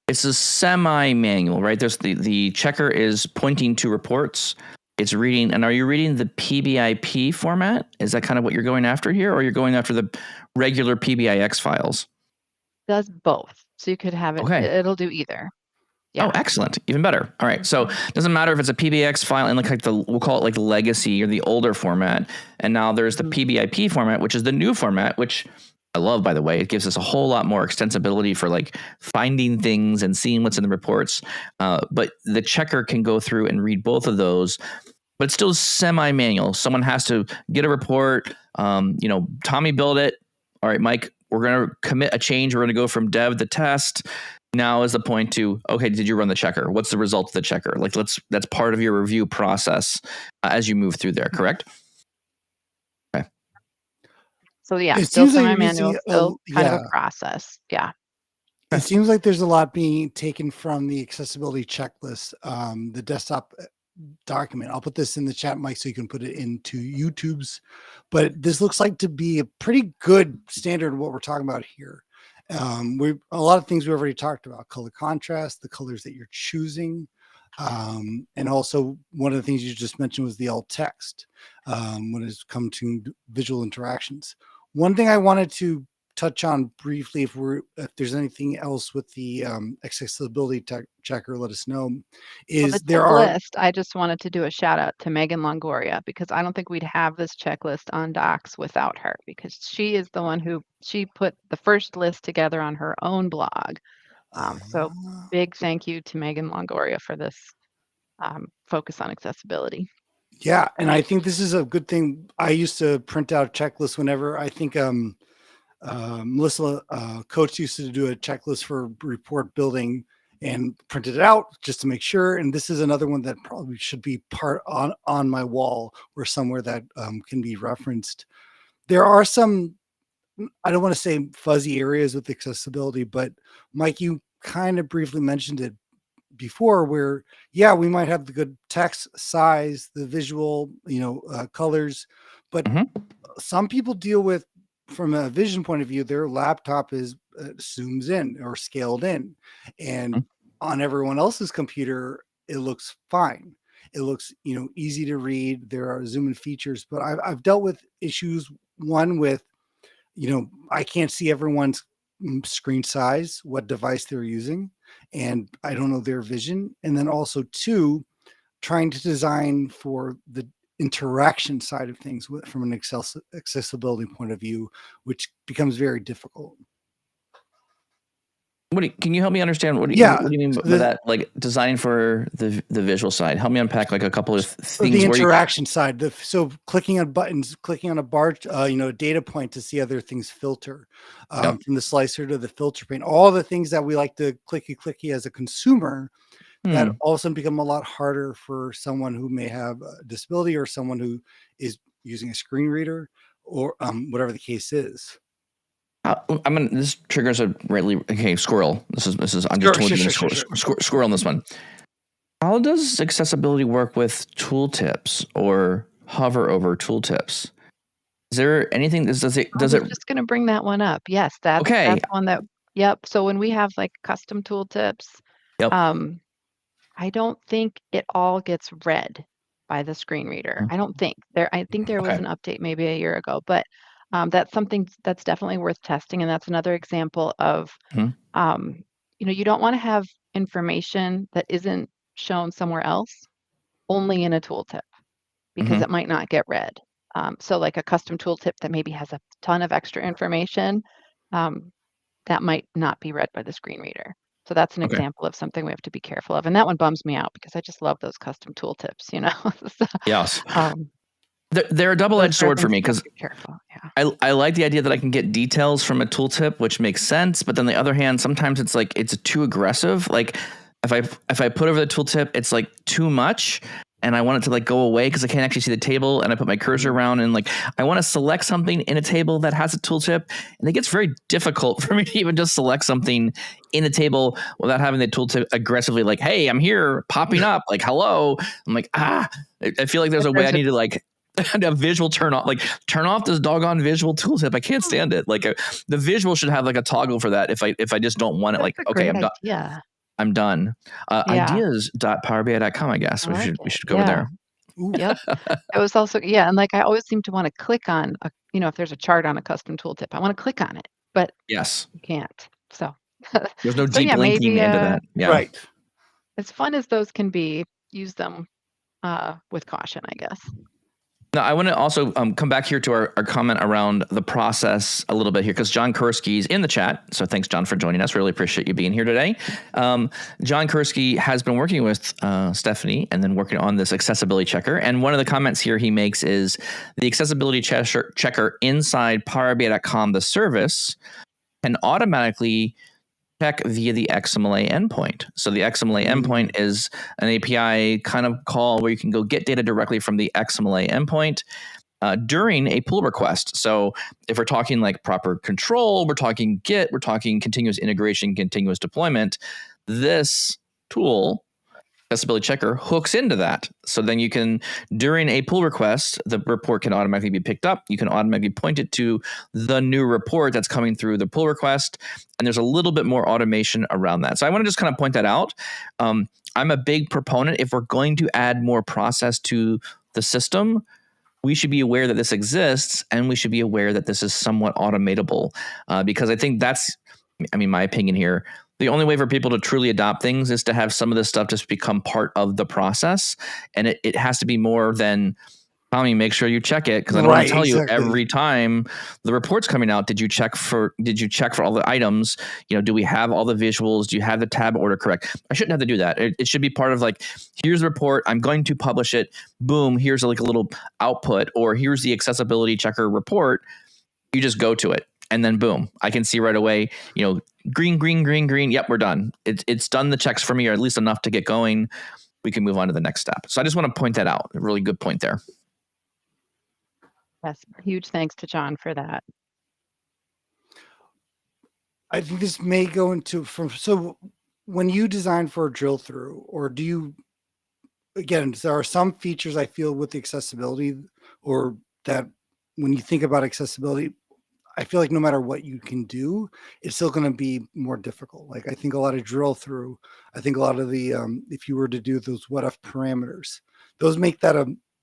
it's a semi-manual, right? There's the checker is pointing to reports. It's reading, and are you reading the PBIP format? Is that kind of what you're going after here, or you're going after the regular PBIX files? Does both. So you could have it, it'll do either. Yeah. Oh, excellent. Even better. All right. So it doesn't matter if it's a PBX file in like we'll call it like the legacy or the older format. And now there's the PBIP format, which is the new format, which I love, by the way. It gives us a whole lot more extensibility for like finding things and seeing what's in the reports. But the checker can go through and read both of those, but it's still semi-manual. Someone has to get a report. Tommy built it. All right, Mike, we're going to commit a change. We're going to go from dev to test. Now is the point to, okay, did you run the checker? What's the result of the checker? Like, that's part of your review process as you move through there, correct? Okay. So yeah, still semi-manual, still kind of a process. Yeah. It seems like there's a lot being taken from the accessibility checklist, the desktop document. I'll put this in the chat, Mike, so you can put it into YouTube's. But this looks like to be a pretty good standard of what we're talking about here. A lot of things we already talked about: color contrast, the colors that you're choosing, and also one of the things you just mentioned was the alt text when it's come to visual interactions. One thing I wanted to touch on briefly, if there's anything else with the accessibility checker, let us know. I just wanted to do a shout out to Megan Longoria, because I don't think we'd have this checklist on Docs without her, because she is the one who put the first list together on her own blog. So big thank you to Megan Longoria for this focus on accessibility. Yeah, and I think this is a good thing. I used to print out checklists whenever I think Melissa Coates used to do a checklist for report building and printed it out just to make sure. And this is another one that probably should be part on my wall or somewhere that can be referenced. There are some, I don't want to say fuzzy areas with accessibility, but Mike, you kind of briefly mentioned it before, where we might have the good text size, the visual, colors, but some people deal with, from a vision point of view, their laptop is zooms in or scaled in, and on everyone else's computer it looks fine. It looks easy to read. There are zoom in features, but I've dealt with issues, one with I can't see everyone's screen size, what device they're using, and I don't know their vision. And then also two, trying to design for the interaction side of things from an accessibility point of view, which becomes very difficult. Can you help me understand what do you mean by that? Like designing for the visual side. Help me unpack like a couple of things. The interaction side. So clicking on buttons, clicking on a bar, a data point to see other things filter, from the slicer to the filter pane. All the things that we like to clicky as a consumer, that all of a sudden become a lot harder for someone who may have a disability or someone who is using a screen reader or whatever the case is. This triggers a squirrel. This is I'm just totally squirrel on this one. How does accessibility work with tooltips or hover over tooltips? Is there anything? Does it? I was just going to bring that one up. Yes, that's one that. Yep. So when we have like custom tooltips, I don't think it all gets read by the screen reader. I don't think there. I think there was an update maybe a year ago, but that's something that's definitely worth testing, and that's another example of, you don't want to have information that isn't shown somewhere else, only in a tooltip, because it might not get read. So like a custom tooltip that maybe has a ton of extra information, that might not be read by the screen reader. So that's an example of something we have to be careful of. And that one bums me out because I just love those custom tooltips, So, yes. They're a double-edged sword for me because I like the idea that I can get details from a tooltip, which makes sense. But then on the other hand, sometimes it's like it's too aggressive. Like if I put over the tooltip, it's like too much, and I want it to like go away because I can't actually see the table, and I put my cursor around and like I want to select something in a table that has a tooltip, and it gets very difficult for me to even just select something in a table without having the tooltip aggressively like, hey, I'm here, popping up, like hello. I'm like I feel like there's a way I need to like a visual turn off this doggone visual tooltip. I can't stand it. Like the visual should have like a toggle for that. If I just don't want it, like okay, I'm done. Yeah. I'm done. Ideas.powerbi.com, I guess. We should go over there. Yep. It was also, and like I always seem to want to click on, if there's a chart on a custom tooltip, I want to click on it, but you can't. So there's no deep linking into that. Yeah. Right. As fun as those can be, use them with caution, I guess. Now, I want to also come back here to our comment around the process a little bit here because John Kursky's in the chat. So thanks, John, for joining us. Really appreciate you being here today. John Kursky has been working with Stephanie and then working on this accessibility checker. And one of the comments here he makes is the accessibility checker inside PowerBI.com, the service, can automatically check via the XMLA endpoint. So the XMLA endpoint is an API kind of call where you can go get data directly from the XMLA endpoint during a pull request. So if we're talking like proper control, we're talking Git, we're talking continuous integration, continuous deployment, this tool, accessibility checker, hooks into that. So then you can, during a pull request, the report can automatically be picked up. You can automatically point it to the new report that's coming through the pull request. And there's a little bit more automation around that. So I want to just kind of point that out. I'm a big proponent. If we're going to add more process to the system, we should be aware that this exists, and we should be aware that this is somewhat automatable, because I think that's, my opinion here, the only way for people to truly adopt things is to have some of this stuff just become part of the process. And it has to be more than, Tommy, make sure you check it, because I don't want to tell you every time the report's coming out, did you check for all the items? Do we have all the visuals? Do you have the tab order correct? I shouldn't have to do that. It should be part of like, here's the report, I'm going to publish it. Boom, here's like a little output, or here's the accessibility checker report. You just go to it. And then boom, I can see right away, green, green, green, green. Yep, we're done. It's done the checks for me, or at least enough to get going. We can move on to the next step. So I just want to point that out. A really good point there. Yes, huge thanks to John for that. I think this may go into so when you design for a drill through, or do you, again, there are some features I feel with the accessibility, or that when you think about accessibility, I feel like no matter what you can do, it's still going to be more difficult. Like I think a lot of drill through, I think a lot of the, if you were to do those what if parameters, those make that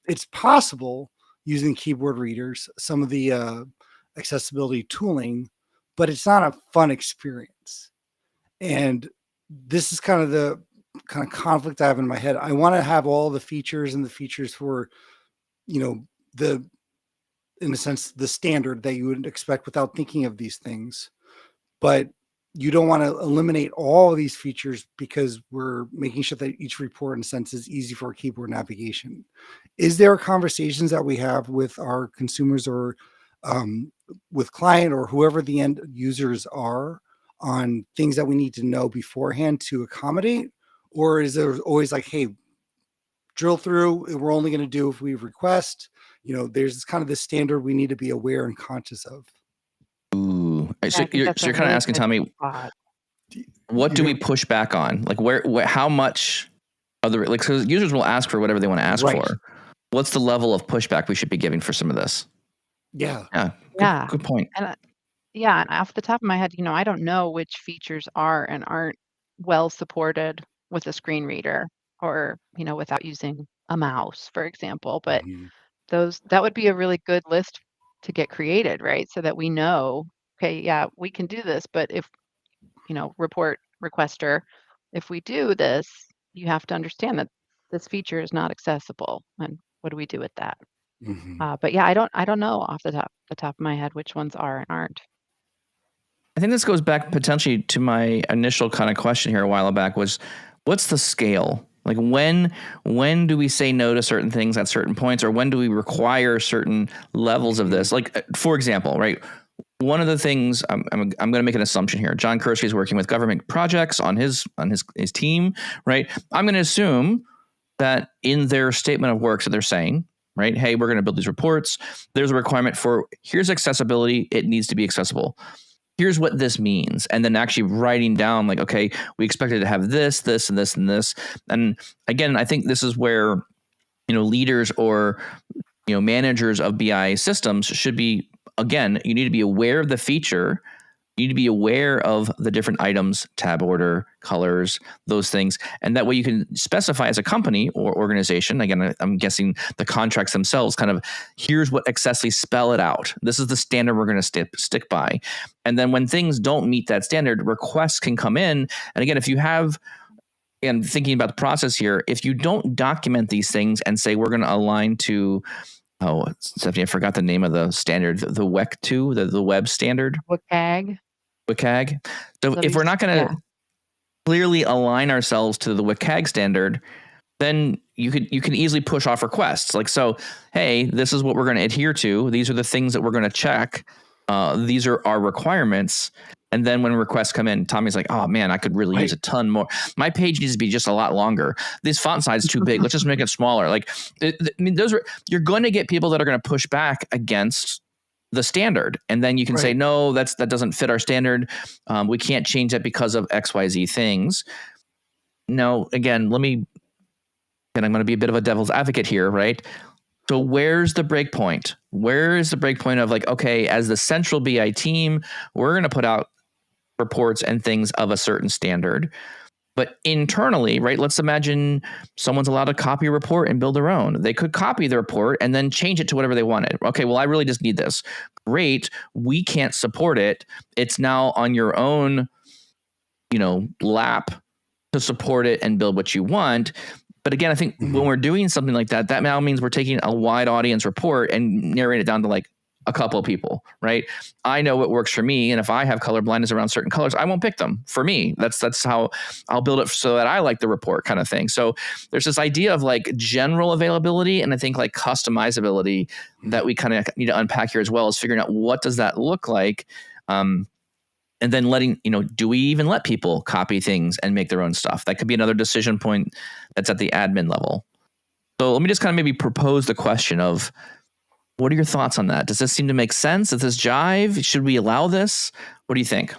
it's possible using keyboard readers, some of the accessibility tooling, but it's not a fun experience. And this is kind of kind of conflict I have in my head. I want to have all the features and the features for, the, in a sense, the standard that you would expect without thinking of these things. But you don't want to eliminate all of these features because we're making sure that each report, in a sense, is easy for keyboard navigation. Is there conversations that we have with our consumers or with client or whoever the end users are on things that we need to know beforehand to accommodate? Or is there always like, hey, drill through, we're only going to do if we request? There's kind of this standard we need to be aware and conscious of. Ooh. I So think that's you're a kind of really asking good Tommy, spot. what do we push back on? Like where how much other, like, because users will ask for whatever they want to ask Right. for. What's the level of pushback we should be giving for some of this? Yeah. Yeah. Yeah. Good point. And and off the top of my head, I don't know which features are and aren't well supported with a screen reader or, without using a mouse, for example. But Mhm. that would be a really good list to get created, right? So that we know, okay, yeah, we can do this, but if, report requester, if we do this, you have to understand that this feature is not accessible. And what do we do with that? Mhm. But yeah, I don't know off the top of my head which ones are and aren't. I think this goes back potentially to my initial kind of question here a while back was, what's the scale? Like when do we say no to certain things at certain points, or when do we require certain levels of this? Like, for example, right? One of the things I'm going to make an assumption here. John Kersky is working with government projects on his team, right? I'm going to assume that in their statement of work, so they're saying, right, hey, we're going to build these reports. There's a requirement for here's accessibility. It needs to be accessible. Here's what this means. And then actually writing down like, okay, we expected to have this, this, and this, and this. And again, I think this is where, leaders or, managers of BI systems should be, again, you need to be aware of the feature. You need to be aware of the different items, tab order, colors, those things. And that way you can specify as a company or organization. Again, I'm guessing the contracts themselves kind of, here's what expressly spell it out. This is the standard we're going to stick by. And then when things don't meet that standard, requests can come in. And again, if you have, and thinking about the process here, if you don't document these things and say, we're going to align to, Stephanie, I forgot the name of the standard, the WEC2, the web standard. WCAG. WCAG. So if we're not going to clearly align ourselves to the WCAG standard, then you can easily push off requests. Like, so, hey, this is what we're going to adhere to. These are the things that we're going to check. These are our requirements. And then when requests come in, Tommy's like, oh man, I could really use a ton more. My page needs to be just a lot longer. This font size is too big. Let's just make it smaller. Like, you're going to get people that are going to push back against the standard. And then you can say, no, that doesn't fit our standard. We can't change that because of XYZ things. No, again, and I'm going to be a bit of a devil's advocate here, right? So where's the breakpoint? Where is the breakpoint of like, okay, as the central BI team, we're going to put out reports and things of a certain standard. But internally, right, let's imagine someone's allowed to copy a report and build their own. They could copy the report and then change it to whatever they wanted. Okay, well, I really just need this. Great. We can't support it. It's now on your own, lap to support it and build what you want. But again, I think when we're doing something like that, that now means we're taking a wide audience report and narrowing it down to like a couple of people, right? I know what works for me. And if I have color blindness around certain colors, I won't pick them for me. That's how I'll build it so that I like the report kind of thing. So there's this idea of like general availability and I think like customizability that we kind of need to unpack here as well, as figuring out what does that look like. And then letting, do we even let people copy things and make their own stuff? That could be another decision point that's at the admin level. So let me just kind of maybe propose the question of, what are your thoughts on that? Does this seem to make sense? Does this jive? Should we allow this? What do you think?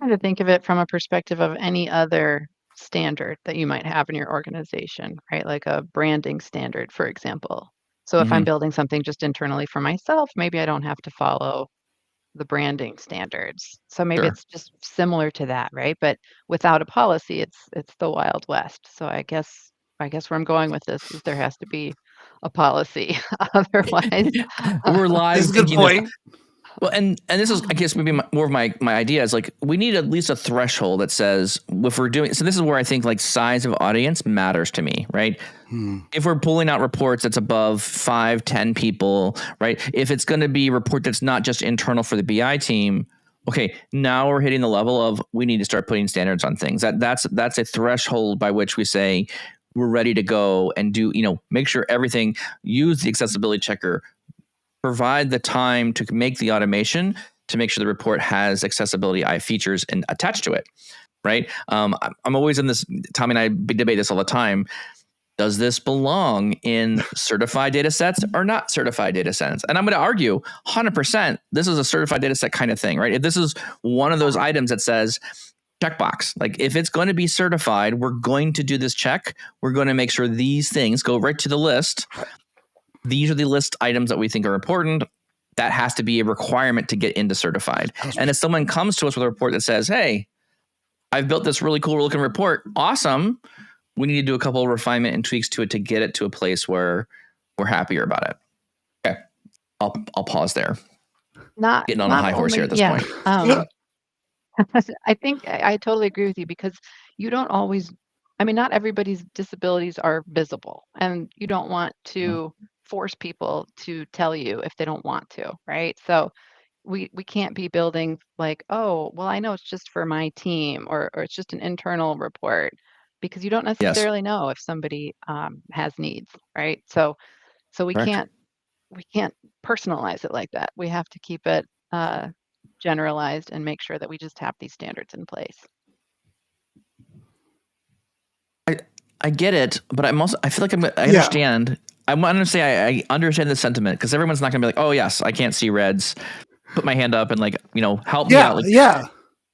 I to think of it from a perspective of any other standard that you might have in your organization, right? Like a branding standard, for example. So if I'm building something just internally for myself, maybe I don't have to follow the branding standards. So maybe it's just similar to that, right? But without a policy, it's the Wild West. So I guess where I'm going with this is there has to be a policy. Otherwise, we're live. That's a good point. Well, and this is, I guess, maybe more of my idea is like, we need at least a threshold that says if we're doing, so this is where I think like size of audience matters to me, right? If we're pulling out reports that's above 5-10 people, right? If it's going to be a report that's not just internal for the BI team, okay, now we're hitting the level of we need to start putting standards on things. That's a threshold by which we say we're ready to go and do, make sure everything, use the accessibility checker, provide the time to make the automation to make sure the report has accessibility features and attached to it, right? I'm always in this, Tommy and I debate this all the time. Does this belong in certified data sets or not certified data sets? And I'm going to argue 100% this is a certified data set kind of thing, right? If this is one of those items that says checkbox, like if it's going to be certified, we're going to do this check. We're going to make sure these things go right to the list. These are the list items that we think are important. That has to be a requirement to get into certified. And if someone comes to us with a report that says, hey, I've built this really cool looking report. Awesome. We need to do a couple of refinement and tweaks to it to get it to a place where we're happier about it. Okay. I'll pause there. Not getting on a high horse here at this point. I think I totally agree with you because you don't always, not everybody's disabilities are visible, and you don't want to force people to tell you if they don't want to, right? So we can't be building like, oh, well, I know it's just for my team or it's just an internal report, because you don't necessarily know if somebody has needs, right? So we Correct. can't personalize it like that. We have to keep it generalized and make sure that we just have these standards in place. I get it, but I feel like I understand. I want to say I understand the sentiment, because everyone's not going to be like, oh yes, I can't see reds. Put my hand up and help me out.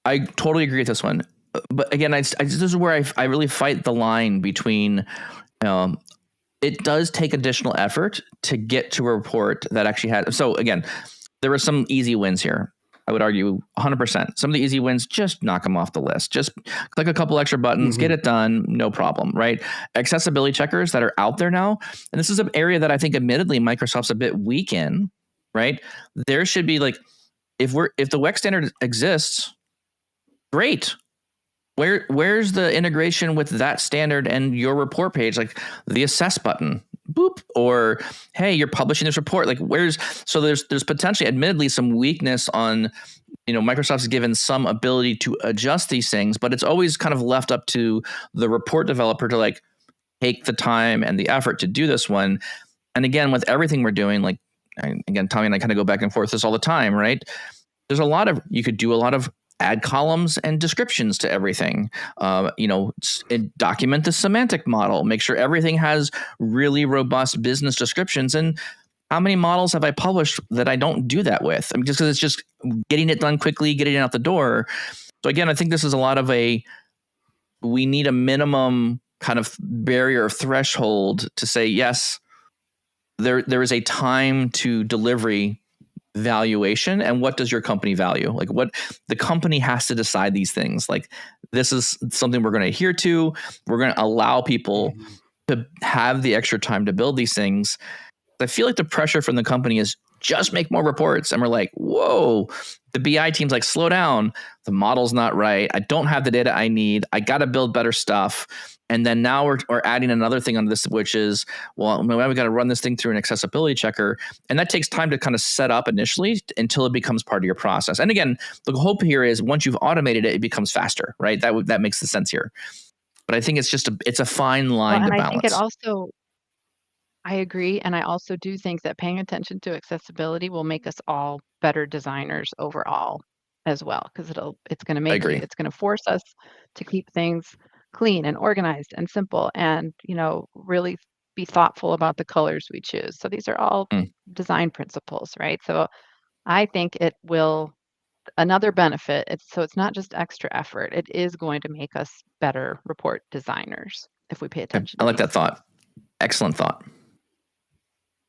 I totally agree with this one. But again, this is where I really fight the line between, it does take additional effort to get to a report that actually had. So again, there were some easy wins here. I would argue 100%. Some of the easy wins, just knock them off the list. Just click a couple extra buttons, get it done, no problem, right? Accessibility checkers that are out there now, and this is an area that I think admittedly Microsoft's a bit weak in, right? There should be like, if the WEC standard exists, great. Where's the integration with that standard and your report page, like the assess button, boop, or hey, you're publishing this report, like there's potentially admittedly some weakness on, Microsoft's given some ability to adjust these things, but it's always kind of left up to the report developer to like take the time and the effort to do this one. And again, with everything we're doing, like again, Tommy and I kind of go back and forth this all the time, right? You could do a lot of add columns and descriptions to everything, document the semantic model, make sure everything has really robust business descriptions. And how many models have I published that I don't do that with? Just because it's just getting it done quickly, getting it out the door. So again, I think this is a lot of we need a minimum kind of barrier or threshold to say, yes, there is a time to delivery valuation, and what does your company value? Like, what the company has to decide these things. Like, this is something we're going to adhere to. We're going to allow people to have the extra time to build these things. I feel like the pressure from the company is just make more reports, and we're like, whoa, the BI team's like, slow down. The model's not right. I don't have the data I need. I got to build better stuff. And then now we're adding another thing on this, which is, well, we got to run this thing through an accessibility checker. And that takes time to kind of set up initially until it becomes part of your process. And again, the hope here is once you've automated it, it becomes faster, right? That makes the sense here. But I think it's a fine line to balance. I think it also, I agree. And I also do think that paying attention to accessibility will make us all better designers overall as well, because it's going to force us to keep things clean and organized and simple, and really be thoughtful about the colors we choose. So these are all design principles, right? So I think it will, another benefit, it's not just extra effort, it is going to make us better report designers if we pay attention. I like that thought. Excellent thought.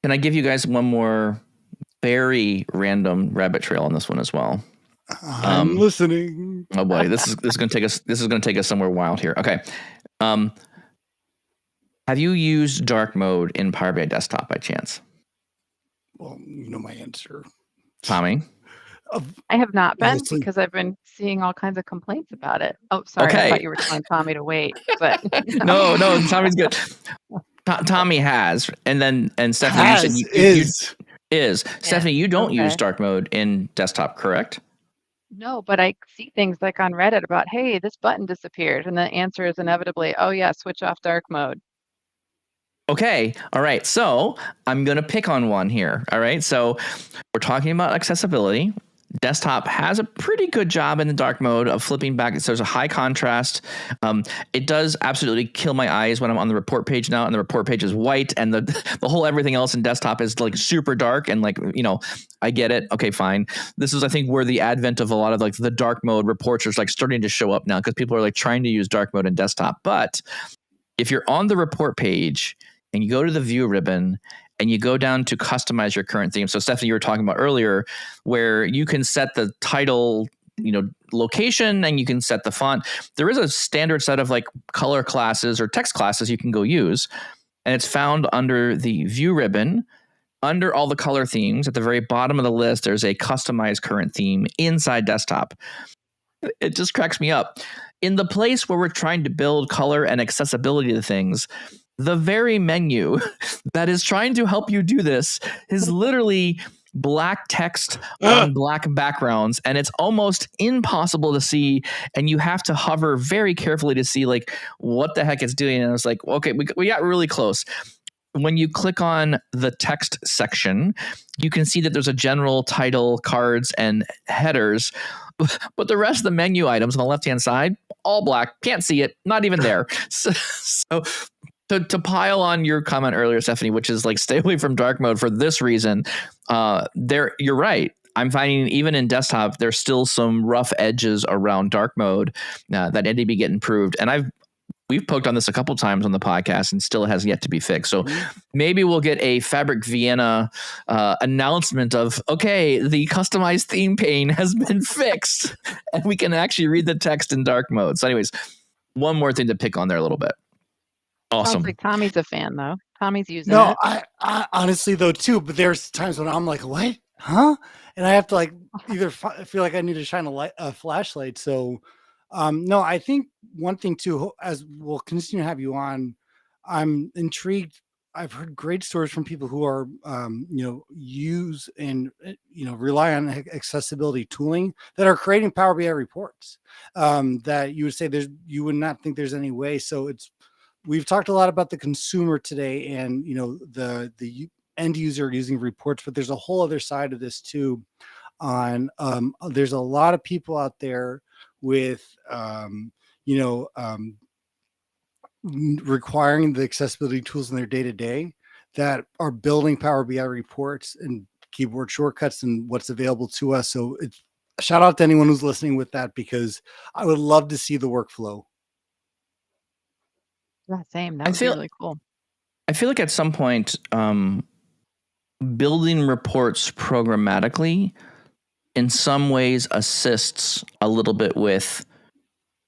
Can I give you guys one more very random rabbit trail on this one as well? I'm listening. Oh boy, this is going to take us somewhere wild here. Okay. Have you used dark mode in Power BI Desktop by chance? Well, you know my answer. Tommy? I have not Yeah, been see, because I've been seeing all kinds of complaints about it. Oh, sorry. I Okay. thought you were telling Tommy to wait, but No, Tommy's good. Tommy has, and Stephanie, you said has you is Stephanie, you don't use okay. dark mode in desktop, correct? No, but I see things like on Reddit about, hey, this button disappeared. And the answer is inevitably, oh, yeah, switch off dark mode. Okay. All right. So I'm going to pick on one here. All right. So we're talking about accessibility. Desktop has a pretty good job in the dark mode of flipping back. So there's a high contrast. It does absolutely kill my eyes when I'm on the report page now, and the report page is white, and the whole everything else in desktop is like super dark. And like, I get it. Okay, fine. This is, I think, where the advent of a lot of like the dark mode reports is like starting to show up now, because people are like trying to use dark mode in desktop. But if you're on the report page and you go to the view ribbon and you go down to customize your current theme. So Stephanie, you were talking about earlier where you can set the title, location, and you can set the font. There is a standard set of like color classes or text classes you can go use. And it's found under the view ribbon, under all the color themes. At the very bottom of the list, there's a customized current theme inside desktop. It just cracks me up. In the place where we're trying to build color and accessibility to things, the very menu that is trying to help you do this is literally black text on black backgrounds, and it's almost impossible to see, and you have to hover very carefully to see like what the heck it's doing. And I was like, okay, we got really close. When you click on the text section, you can see that there's a general title, cards, and headers, but the rest of the menu items on the left-hand side, all black, can't see it, not even there. So to pile on your comment earlier, Stephanie, which is like stay away from dark mode for this reason, you're right. I'm finding even in desktop, there's still some rough edges around dark mode that need to be getting improved. And we've poked on this a couple times on the podcast and still has yet to be fixed. So maybe we'll get a Fabric Vienna announcement of, okay, the customized theme pane has been fixed and we can actually read the text in dark mode. So anyways, one more thing to pick on there a little bit. Awesome. Sounds like Tommy's a fan, though. Tommy's using no, it. I honestly though too, but there's times when I'm like, what? Huh? And I have to like either feel like I need to shine a flashlight. So, no, I think one thing too, as we'll continue to have you on, I'm intrigued. I've heard great stories from people who are, use and rely on accessibility tooling that are creating Power BI reports. That you would say you would not think there's any way. So we've talked a lot about the consumer today, and the end user using reports, but there's a whole other side of this too. There's a lot of people out there with requiring the accessibility tools in their day-to-day that are building Power BI reports and keyboard shortcuts and what's available to us. So it's shout out to anyone who's listening with that, because I would love to see the workflow. Yeah, same. That would be really cool. I feel like at some point, building reports programmatically in some ways assists a little bit with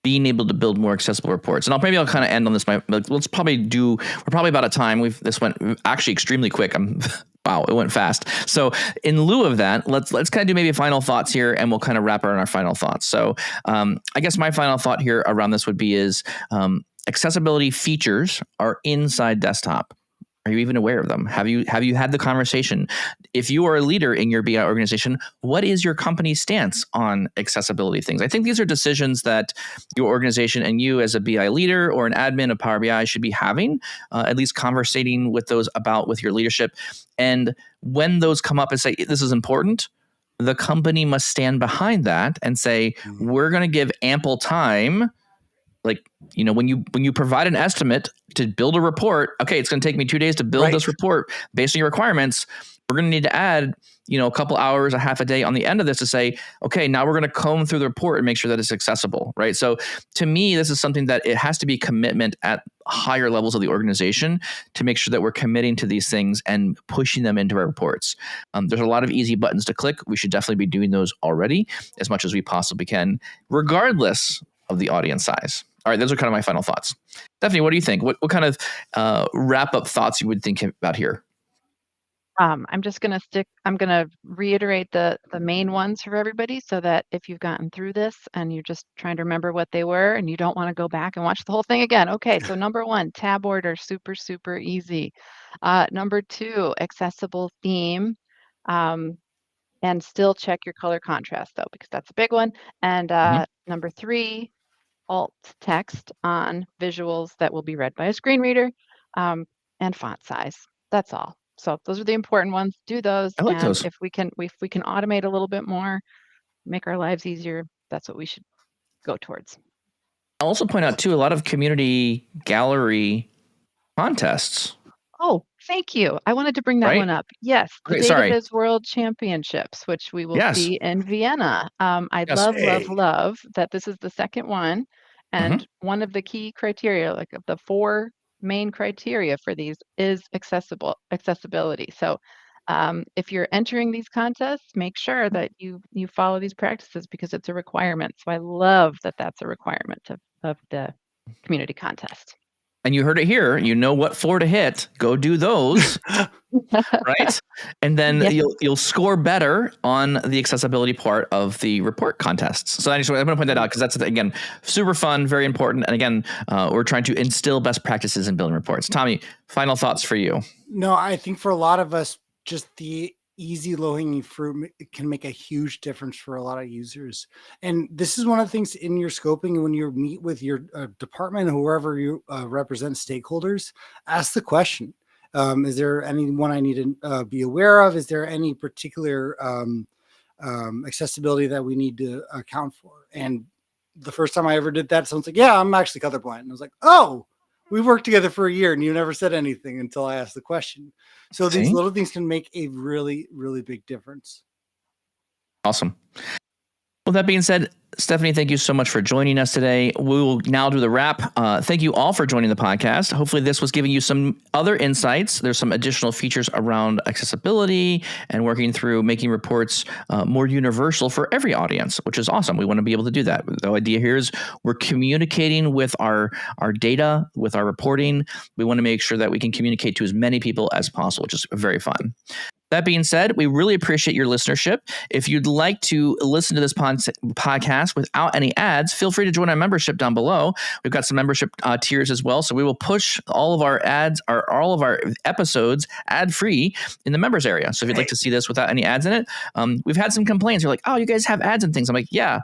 being able to build more accessible reports. And maybe I'll kind of end on this. We're probably about a time. This went actually extremely quick. Wow, it went fast. So in lieu of that, let's kind of do maybe final thoughts here, and we'll kind of wrap around our final thoughts. So I guess my final thought here around this would be accessibility features are inside desktop. Are you even aware of them? Have you had the conversation? If you are a leader in your BI organization, what is your company's stance on accessibility things? I think these are decisions that your organization and you as a BI leader or an admin of Power BI should be having, at least conversating with your leadership. And when those come up and say, this is important, the company must stand behind that and say, we're going to give ample time. Like, when you provide an estimate to build a report, okay, it's going to take me 2 days to build this report based on your requirements. We're going to need to add, a couple hours, a half a day on the end of this to say, okay, now we're going to comb through the report and make sure that it's accessible, right? So to me, this is something that it has to be commitment at higher levels of the organization to make sure that we're committing to these things and pushing them into our reports. There's a lot of easy buttons to click. We should definitely be doing those already as much as we possibly can, regardless of the audience size. All right, those are kind of my final thoughts. Stephanie, what do you think? What kind of wrap-up thoughts you would think about here? I'm going to reiterate the main ones for everybody so that if you've gotten through this and you're just trying to remember what they were and you don't want to go back and watch the whole thing again. Okay, so number 1, tab order, super, super easy. Number 2, accessible theme. And still check your color contrast though, because that's a big one. And number 3, alt text on visuals that will be read by a screen reader, and font size. That's all. So those are the important ones. Do those, I like and those. if we can automate a little bit more, make our lives easier, that's what we should go towards. I'll also point out too, a lot of community gallery contests. Oh, thank you. I wanted to bring that Right? one up. Yes, the Okay, sorry. DataViz World Championships, which we will Yes. see in Vienna. I Yes. love that this is the second one. And one of the key criteria, like of the 4 main criteria for these, is accessibility. So if you're entering these contests, make sure that you follow these practices because it's a requirement. So I love that that's a requirement of the community contest. And you heard it here. You know what 4 to hit. Go do those. Right? And then Yes. you'll score better on the accessibility part of the report contests. So I'm going to point that out because that's, again, super fun, very important. And again, we're trying to instill best practices in building reports. Tommy, final thoughts for you. No, I think for a lot of us, just the easy low-hanging fruit can make a huge difference for a lot of users. And this is one of the things in your scoping when you meet with your department, whoever you represent stakeholders, ask the question. Is there anyone I need to be aware of? Is there any particular accessibility that we need to account for? And the first time I ever did that, someone's like, yeah, I'm actually colorblind. And I was like, oh, we worked together for a year and you never said anything until I asked the question. So these little things can make a really, really big difference. Awesome. Well, that being said, Stephanie, thank you so much for joining us today. We will now do the wrap. Thank you all for joining the podcast. Hopefully this was giving you some other insights. There's some additional features around accessibility and working through making reports more universal for every audience, which is awesome. We want to be able to do that. The idea here is we're communicating with our data, with our reporting. We want to make sure that we can communicate to as many people as possible, which is very fun. That being said, we really appreciate your listenership. If you'd like to listen to this podcast without any ads, feel free to join our membership down below. We've got some membership tiers as well. So we will push all of our ads or all of our episodes ad-free in the members area. So if you'd like to see this without any ads in it, we've had some complaints. You're like, oh, you guys have ads and things. I'm like, yeah,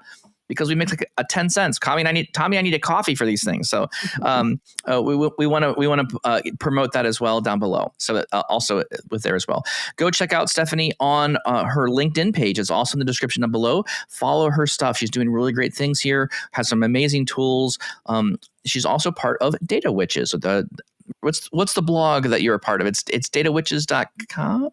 because we make like a 10 cents. Tommy, I need a coffee for these things. So we want to promote that as well down below. So that also with there as well. Go check out Stephanie on her LinkedIn page. It's also in the description down below. Follow her stuff. She's doing really great things here. Has some amazing tools. She's also part of Data Witches. So what's the blog that you're a part of? It's datawitches.com.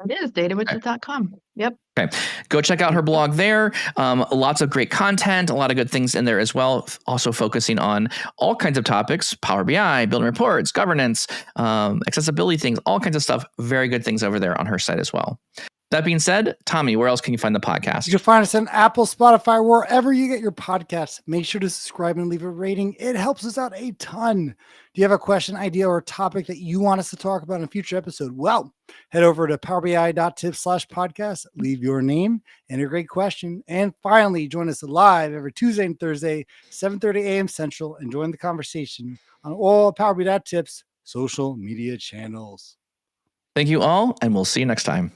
It is datawitches.com. Yep. Okay. Go check out her blog there. Lots of great content, a lot of good things in there as well. Also focusing on all kinds of topics, Power BI, building reports, governance, accessibility things, all kinds of stuff. Very good things over there on her site as well. That being said, Tommy, where else can you find the podcast? You can find us on Apple, Spotify, wherever you get your podcasts. Make sure to subscribe and leave a rating. It helps us out a ton. Do you have a question, idea, or topic that you want us to talk about in a future episode? Well, head over to powerbi.tips/podcast, leave your name and a great question. And finally, join us live every Tuesday and Thursday, 7:30 a.m. Central, and join the conversation on all Power BI Tips social media channels. Thank you all, and we'll see you next time.